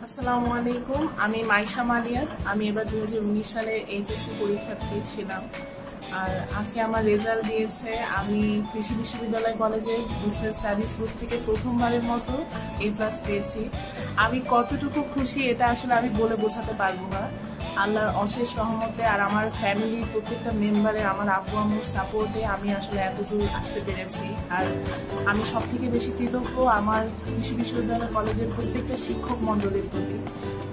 আসসালামু আলাইকুম, আমি মাইশা মালিয়াত। আমি এবার 2019 সালে HSC পরীক্ষার্থী ছিলাম, আর আজকে আমার রেজাল্ট দিয়েছে। আমি কৃষি বিশ্ববিদ্যালয় কলেজের বিজনেস স্টাডিজ গ্রুপ থেকে প্রথমবারের মতো A+ পেয়েছি। আমি কতটুকু খুশি এটা আসলে আমি বলে বোঝাতে পারবো না। আল্লাহর অশেষ রহমতে আর আমার ফ্যামিলির প্রত্যেকটা মেম্বারের, আমার আব্বু আম্মুর সাপোর্টে আমি আসলে এতদূর আসতে পেরেছি। আর আমি সব থেকে বেশি কৃতজ্ঞ আমার কৃষি বিশ্ববিদ্যালয় কলেজের প্রত্যেকটা শিক্ষক মণ্ডলীর প্রতি,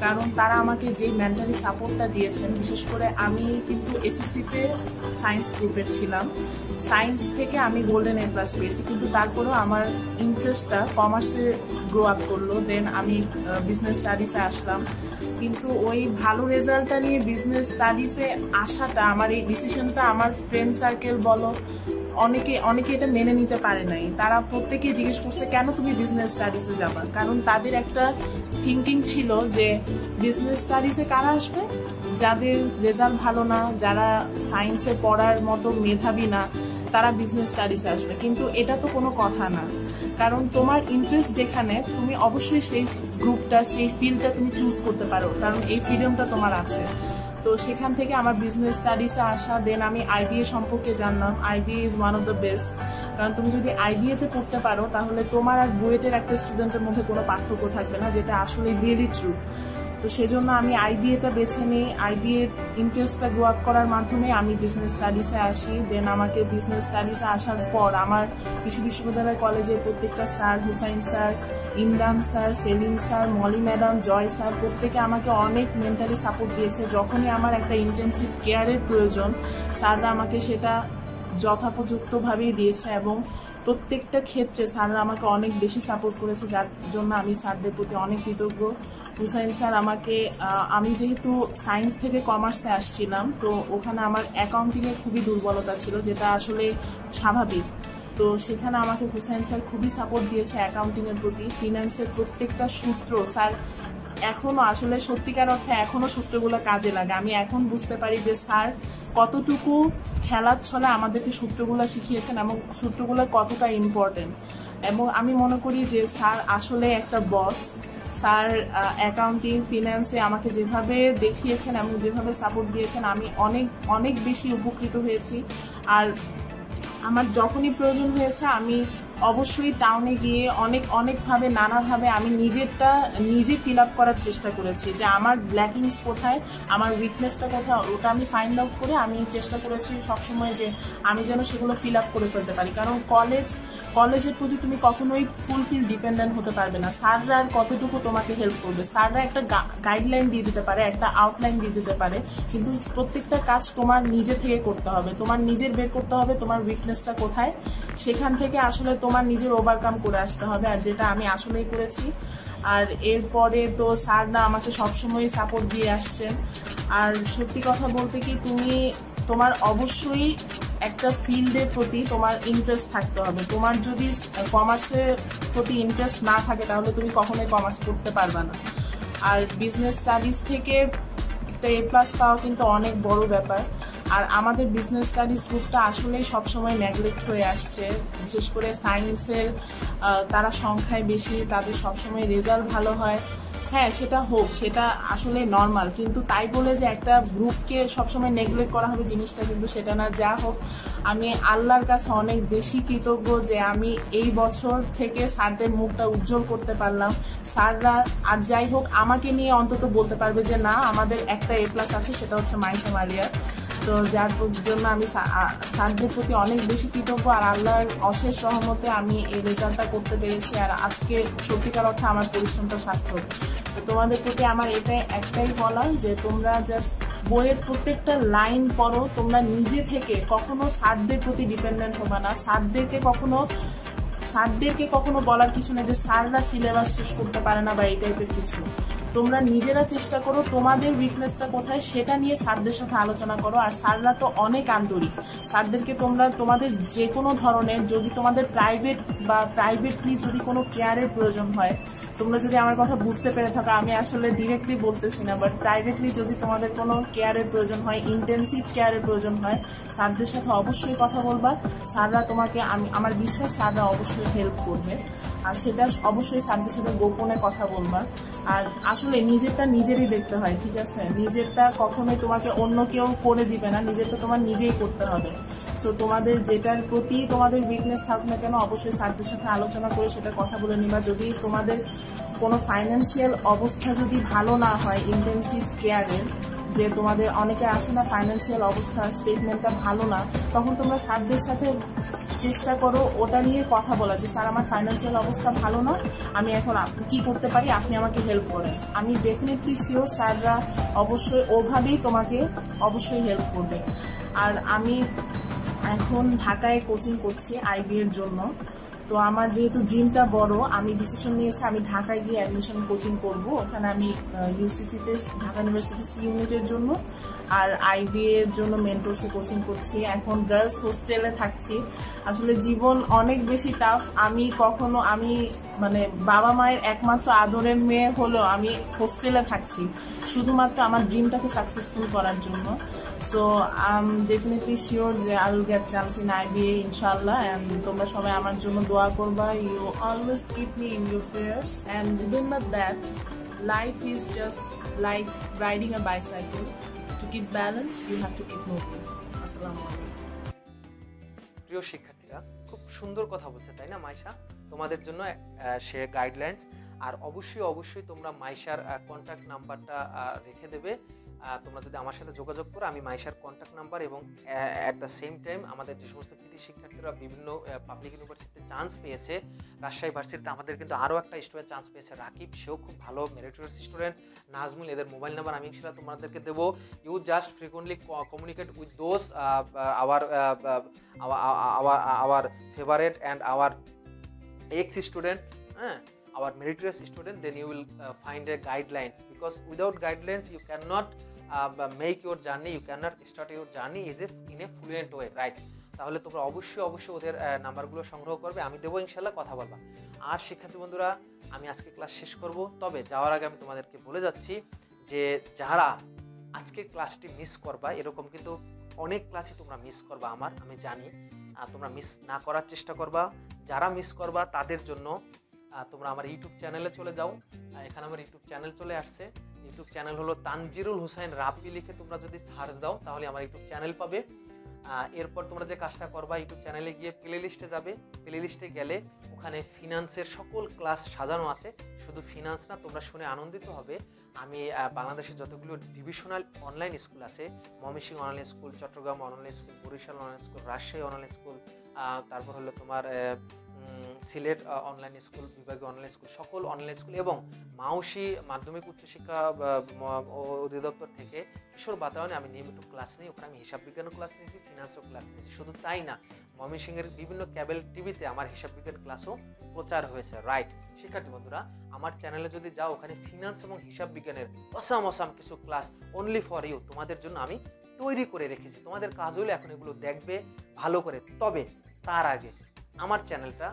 কারণ তারা আমাকে যেই মেন্টালি সাপোর্টটা দিয়েছেন। বিশেষ করে আমি কিন্তু SSC-তে সায়েন্স গ্রুপের ছিলাম, সায়েন্স থেকে আমি গোল্ডেন A+ পেয়েছি, কিন্তু তারপরেও আমার ইন্টারেস্টটা কমার্সে গ্রো আপ করলো। দেন আমি বিজনেস স্টাডিজে আসলাম, কিন্তু ওই ভালো রেজাল্টটা নিয়ে বিজনেস স্টাডিজে আসাটা, আমার এই ডিসিশনটা আমার ফ্রেন্ড সার্কেল বলো অনেকে এটা মেনে নিতে পারে নাই। তারা প্রত্যেকেই জিজ্ঞেস করছে কেন তুমি বিজনেস স্টাডিজে যাবা, কারণ তাদের একটা থিঙ্কিং ছিল যে বিজনেস স্টাডিজে কারা আসবে, যাদের রেজাল্ট ভালো না, যারা সায়েন্সে পড়ার মতো মেধাবী না, তারা বিজনেস স্টাডিজে আসবে। কিন্তু এটা তো কোনো কথা না, কারণ তোমার ইন্টারেস্ট যেখানে, তুমি অবশ্যই সেই গ্রুপটা, সেই ফিল্ডটা তুমি চুজ করতে পারো, কারণ এই ফ্রিডমটা তোমার আছে। তো সেখান থেকে আমার বিজনেস স্টাডিজে আসা। দেন আমি IBA সম্পর্কে জানলাম। IBA is one of the best, কারণ তুমি যদি IBA-তে পড়তে পারো তাহলে তোমার আর বুয়েটের একটা স্টুডেন্টের মধ্যে কোনো পার্থক্য থাকবে না, যেটা আসলে রিয়েলি ট্রু। তো তো সেজন্য আমি আইবিএটা বেছে নিই। আইবিএ ইন্টারেস্টটা গ্রো আপ করার মাধ্যমে আমি বিজনেস স্টাডিজে আসি। দেন আমাকে বিজনেস স্টাডিজে আসার পর আমার কৃষি বিশ্ববিদ্যালয় কলেজের প্রত্যেকটা sir, Hussain sir, Imran sir, Selim sir, Molly madam, Joy sir প্রত্যেকে আমাকে অনেক মেন্টালি সাপোর্ট দিয়েছে। যখনই আমার একটা ইন্টেনসিভ কেয়ারের প্রয়োজন স্যাররা আমাকে সেটা যথোপযুক্তভাবেই দিয়েছে এবং প্রত্যেকটা ক্ষেত্রে স্যাররা আমাকে অনেক বেশি সাপোর্ট করেছে, যার জন্য আমি স্যারদের প্রতি অনেক কৃতজ্ঞ। হুসাইন স্যার আমাকে, আমি যেহেতু সায়েন্স থেকে কমার্সে আসছিলাম, তো ওখানে আমার অ্যাকাউন্টিংয়ে খুবই দুর্বলতা ছিল, যেটা আসলে স্বাভাবিক। তো সেখানে আমাকে হুসাইন স্যার খুবই সাপোর্ট দিয়েছে অ্যাকাউন্টিংয়ের প্রতি। ফিনান্সের প্রত্যেকটা সূত্র স্যার এখনও আসলে সত্যিকার অর্থে এখনও সূত্রগুলো কাজে লাগে। আমি এখন বুঝতে পারি যে স্যার কতটুকু খেলার ছলে আমাদেরকে সূত্রগুলো শিখিয়েছেন এবং সূত্রগুলো কতটা ইম্পর্টেন্ট। এবং আমি মনে করি যে স্যার আসলে একটা বস। স্যার অ্যাকাউন্টিং, ফিন্যান্সে আমাকে যেভাবে দেখিয়েছেন এবং যেভাবে সাপোর্ট দিয়েছেন আমি অনেক অনেক বেশি উপকৃত হয়েছি। আর আমার যখনই প্রয়োজন হয়েছে আমি অবশ্যই টাউনে গিয়ে অনেকভাবে নানাভাবে আমি নিজে ফিল আপ করার চেষ্টা করেছি যে আমার ব্ল্যাকিংস কোথায়, আমার উইকনেসটা কোথায়, ওটা আমি ফাইন্ড আউট করে আমি চেষ্টা করেছি সবসময় যে আমি যেন সেগুলো ফিল আপ করে ফেলতে পারি। কারণ কলেজের প্রতি তুমি কখনোই ফুলফিল ডিপেন্ডেন্ট হতে পারবে না। স্যাররা আর কতটুকু তোমাকে হেল্প করবে? স্যাররা একটা গাইডলাইন দিয়ে দিতে পারে, একটা আউটলাইন দিয়ে দিতে পারে, কিন্তু প্রত্যেকটা কাজ তোমার নিজে থেকে করতে হবে। তোমার নিজের বের করতে হবে তোমার উইকনেসটা কোথায়, সেখান থেকে আসলে তোমার নিজের ওভারকাম করে আসতে হবে, আর যেটা আমি আসলেই করেছি। আর এরপরে তো স্যাররা আমাকে সবসময় সাপোর্ট দিয়ে আসছেন। আর সত্যি কথা বলতে কি, তোমার অবশ্যই একটা ফিল্ডের প্রতি তোমার ইন্টারেস্ট থাকতে হবে। তোমার যদি কমার্সের প্রতি ইন্টারেস্ট না থাকে তাহলে তুমি কখনোই কমার্স করতে পারবে না। আর বিজনেস স্টাডিজ থেকে একটা A+ পাওয়া কিন্তু অনেক বড় ব্যাপার। আর আমাদের বিজনেস স্টাডিজ গ্রুপটা আসলেই সবসময় নেগলেক্ট হয়ে আসছে, বিশেষ করে সায়েন্সের তারা সংখ্যায় বেশি, তাদের সবসময় রেজাল্ট ভালো হয়। হ্যাঁ, সেটা হোক, সেটা আসলে নর্মাল, কিন্তু তাই বলে যে একটা গ্রুপকে সবসময় নেগলেক্ট করা হবে জিনিসটা কিন্তু সেটা না। যা হোক, আমি আল্লাহর কাছে অনেক বেশি কৃতজ্ঞ যে আমি এই বছর থেকে স্যারদের মুখটা উজ্জ্বল করতে পারলাম। স্যাররা আর যাই হোক আমাকে নিয়ে অন্তত বলতে পারবে যে না, আমাদের একটা A+ আছে, সেটা হচ্ছে মাইশা মালিয়া। তো যার জন্য আমি স্যারদের প্রতি অনেক বেশি কৃতজ্ঞ। আর আল্লাহর অশেষ রহমতে আমি এই রেজাল্টটা করতে পেরেছি। আর আজকে সত্যিকার অর্থে আমার পরিশ্রমটা সার্থক। তো তোমাদের প্রতি আমার একটাই বলার যে তোমরা জাস্ট বইয়ের প্রত্যেকটা লাইন পড়ো, তোমরা নিজে থেকে কখনো স্যারদের প্রতি ডিপেন্ডেন্ট হবে না। স্যারদেরকে কখনো বলার কিছু না যে স্যাররা সিলেবাস শেষ করতে পারে না বা এই টাইপের কিছু। তোমরা নিজেরা চেষ্টা করো তোমাদের উইকনেসটা কোথায় সেটা নিয়ে স্যারদের সাথে আলোচনা করো। আর স্যাররা তো অনেক আন্তরিক। স্যারদেরকে তোমরা তোমাদের যে কোনো ধরনের, যদি তোমাদের প্রাইভেটলি যদি কোনো কেয়ারের প্রয়োজন হয়, তোমরা যদি আমার কথা বুঝতে পেরে থাকো, আমি আসলে ডিরেক্টলি বলতেছি না, বাট প্রাইভেটলি যদি তোমাদের কোনো কেয়ারের প্রয়োজন হয়, ইন্টেন্সিভ কেয়ারের প্রয়োজন হয়, স্যারদের সাথে অবশ্যই কথা বলবা। স্যাররা তোমাকে, আমার বিশ্বাস স্যাররা অবশ্যই হেল্প করবে। আর সেটা অবশ্যই স্যারদের সাথে গোপনে কথা বলবা। আর আসলে নিজেরটা নিজেরই দেখতে হয়, ঠিক আছে? নিজেরটা কখনোই তোমাকে অন্য কেউ করে দিবে না, নিজেরটা তোমার নিজেই করতে হবে। সো তোমাদের যেটার প্রতি তোমাদের উইকনেস থাকুক না কেন, অবশ্যই স্যারদের সাথে আলোচনা করে সেটা কথা বলে নিবা। যদি তোমাদের কোনো ফাইন্যান্সিয়াল অবস্থা যদি ভালো না হয় ইন্টেন্সিভ কেয়ারের, যে তোমাদের অনেকে আছে না ফাইন্যান্সিয়াল অবস্থা স্টেটমেন্টটা ভালো না, তখন তোমরা স্যারদের সাথে চেষ্টা করো ওটা নিয়ে কথা বলা যে স্যার আমার ফাইন্যান্সিয়াল অবস্থা ভালো না, আমি এখন কি করতে পারি, আপনি আমাকে হেল্প করেন। আমি ডেফিনেটলি শিওর স্যাররা অবশ্যই ওভাবেই তোমাকে অবশ্যই হেল্প করবে। আর আমি এখন ঢাকায় কোচিং করছি আইবি এর জন্য। তো আমার যেহেতু ড্রিমটা বড়, আমি ডিসিশন নিয়েছি আমি ঢাকায় গিয়ে অ্যাডমিশন কোচিং করব। ওখানে আমি ইউসিসিতে ঢাকা ইউনিভার্সিটি সি ইউনিটের জন্য আর আইবিএ এর জন্য মেন্টরসে কোচিং করছি। এখন গার্লস হোস্টেলে থাকছি। আসলে জীবন অনেক বেশি টাফ। আমি মানে বাবা মায়ের একমাত্র আদরের মেয়ে হলেও আমি হোস্টেলে থাকছি শুধুমাত্র আমার ড্রিমটাকে সাকসেসফুল করার জন্য। So I am definitely sure যে I will get chance in IBA ইনশাআল্লাহ। অ্যান্ড তোমরা সবাই আমার জন্য দোয়া করবা। You always keep me in your prayers and remember that life is just like riding a bicycle. To keep balance, you have to keep moving. আসসালামু আলাইকুম।
প্রিয় শিক্ষার্থীরা, খুব সুন্দর কথা বলছে তাই না মাইশা? তোমাদের জন্য সে গাইডলাইন্স আর অবশ্যই অবশ্যই তোমরা মাইশার কন্ট্যাক্ট নাম্বারটা রেখে দেবে। তোমরা যদি আমার সাথে যোগাযোগ করো, আমি মাইশার কন্ট্যাক্ট নাম্বার এবং অ্যাট দ্য সেম টাইম আমাদের যে সমস্ত কৃতি শিক্ষার্থীরা বিভিন্ন পাবলিক ইউনিভার্সিটিতে চান্স পেয়েছে, রাজশাহী ভার্সিটিতে আমাদের কিন্তু আরও একটা স্টুডেন্ট চান্স পেয়েছে, রাকিব, সেও খুব ভালো মেরিটোরিয়াস স্টুডেন্ট, নাজমুল, এদের মোবাইল নাম্বার আমি সেটা তোমাদেরকে দেবো। You just frequently communicate with those our favourite and our ex student, our meritorious student, then you will find a guidelines, because without guidelines you cannot make your journey, you cannot start your journey is in a fluent way, right? তাহলে তোমরা অবশ্যই অবশ্যই ওদের নাম্বারগুলো সংগ্রহ করবে, আমি দেবো, ইনশাল্লাহ কথা বলবা। আর শিক্ষার্থী বন্ধুরা, আমি আজকে ক্লাস শেষ করব, তবে যাওয়ার আগে আমি তোমাদেরকে বলে যাচ্ছি যে যারা আজকের ক্লাসটি মিস করবা, এরকম কিন্তু অনেক ক্লাসই তোমরা মিস করবা, আমি জানি, তোমরা মিস না করার চেষ্টা করবা। যারা মিস করবা তাদের জন্য তোমরা আমার ইউটিউব চ্যানেলে চলে যাও। এখানে আমার ইউটিউব চ্যানেল চলে আসছে। ইউটিউব চ্যানেল হলো তানজিরুল হুসাইন রাব্বি, লিখে তোমরা যদি সার্চ দাও তাহলে আমার ইউটিউব চ্যানেল পাবে। এরপর তোমরা যে কাজটা করবা, ইউটিউব চ্যানেলে গিয়ে প্লে লিস্টে যাবে। প্লে লিস্টে গেলে ওখানে ফিনান্সের সকল ক্লাস সাজানো আছে। শুধু ফিনান্স না, তোমরা শুনে আনন্দিত হবে, আমি বাংলাদেশের যতগুলো ডিভিশনাল অনলাইন স্কুল আছে, Mymensingh online school, Chittagong online school, Barisal online school, Rajshahi online school, তারপর হলো তোমার সিলেট অনলাইন স্কুল, বিভাগীয় অনলাইন স্কুল, সকল অনলাইন স্কুল এবং মাউসি মাধ্যমিক উচ্চশিক্ষা অধিদপ্তর থেকে কিশোর বাতায়নে আমি নিয়মিত ক্লাস নিই। ওখানে আমি হিসাব বিজ্ঞানও ক্লাস নিয়েছি, ফিনান্সও ক্লাস নিয়েছি। শুধু তাই না, ময়মনসিংহের বিভিন্ন ক্যাবেল টিভিতে আমার হিসাব বিজ্ঞান ক্লাসও প্রচার হয়েছে, রাইট? শিক্ষার্থী বন্ধুরা, আমার চ্যানেলে যদি যাও, ওখানে ফিনান্স এবং হিসাব বিজ্ঞানের অসাম কিছু ক্লাস অনলি ফর ইউ তোমাদের জন্য আমি তৈরি করে রেখেছি। তোমাদের কাজ হলো এখন এগুলো দেখবে ভালো করে। তবে তার আগে আমার চ্যানেলটা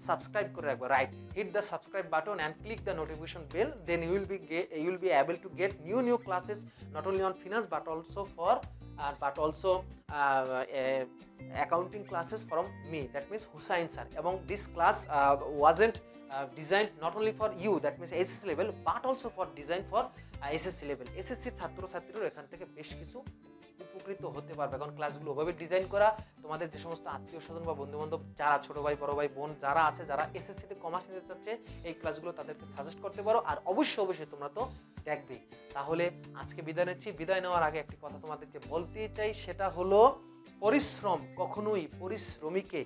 সাবস্ক্রাইব করে রাখবে, right? Hit the subscribe button and click the notification bell, then you will be able to get new classes, not only on finance but also accounting classes from me, that means Hussain sir. এবং this class wasn't designed not only for you, that means SSC level, but also for design for SSC level. SSC ছাত্রছাত্রীরা এখান থেকে বেশ কিছু উপকৃত হতে পারবে, কারণ ক্লাসগুলো ওভাবে ডিজাইন করা। তোমাদের যে সমস্ত আত্মীয় স্বজন বা বন্ধু বান্ধব যারা ছোট ভাই, বড় ভাই, বোন যারা আছে, যারা এসএসসিতে কমার্স নিতে চাচ্ছে, এই ক্লাসগুলো তাদেরকে সাজেস্ট করতে পারো। আর অবশ্যই তোমরা তো দেখবে। তাহলে আজকে বিদায় নিচ্ছি। বিদায় নেওয়ার আগে একটি কথা তোমাদেরকে বলতে চাই, সেটা হলো পরিশ্রম কখনোই পরিশ্রমীকে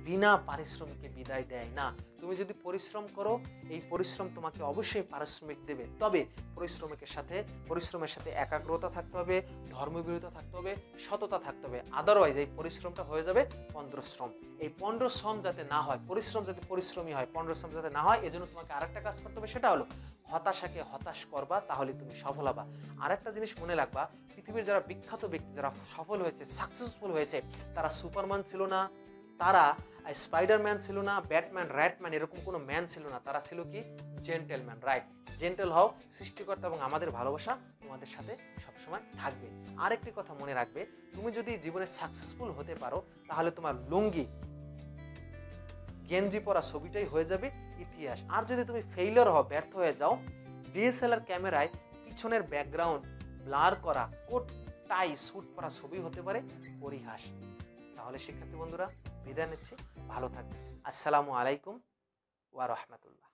বিনা পারিশ্রমিকে বিদায় দেয় না। তুমি যদি পরিশ্রম করো, এই পরিশ্রম তোমাকে অবশ্যই পারিশ্রমিক দেবে। তবে পরিশ্রমের সাথে একাগ্রতা থাকতে হবে, ধর্মবিরতা থাকতে হবে, সততা থাকতে হবে। আদারওয়াইজ এই পরিশ্রমটা হয়ে যাবে পন্ডশ্রম। এই পন্ডশ্রম যাতে না হয়, পরিশ্রম যাতে পরিশ্রমী হয়, পন্ডশ্রম যাতে না হয়, এজন্য তোমাকে আরেকটা কাজ করতে হবে, সেটা হলো হতাশাকে হতাশ করবা, তাহলে তুমি সফল হবা। আরেকটা জিনিস মনে রাখবা, পৃথিবীর যারা বিখ্যাত ব্যক্তি, যারা সফল হয়েছে, সাকসেসফুল হয়েছে, তারা সুপারম্যান ছিল না, তারা স্পাইডারম্যান ছিল না, ব্যাটম্যান, র্যাটম্যান, এরকম কোনো ম্যান ছিল না, তারা ছিল কি জেন্টেলম্যান, রাইট? জেন্টেল হও, সৃষ্টিকর্তা এবং আমাদের ভালোবাসা তোমাদের সাথে সবসময় থাকবে। আরেকটি কথা মনে রাখবে, তুমি যদি জীবনে সাকসেসফুল হতে পারো, তাহলে তোমার লুঙ্গি গেঞ্জি পরা ছবিটাই হয়ে যাবে ইতিহাস। আর যদি তুমি ফেইলিওর হও, ব্যর্থ হয়ে যাও, ডিএসএলআর ক্যামেরায় পিছনের ব্যাকগ্রাউন্ড ব্লার করা কোট টাই স্যুট পরা ছবি হতে পারে পরিহাস। তাহলে শিক্ষার্থী বন্ধুরা, বিদায় নিচ্ছি, ভালো থাকবে। আসসালামু আলাইকুম ওয়া রাহমাতুল্লাহ।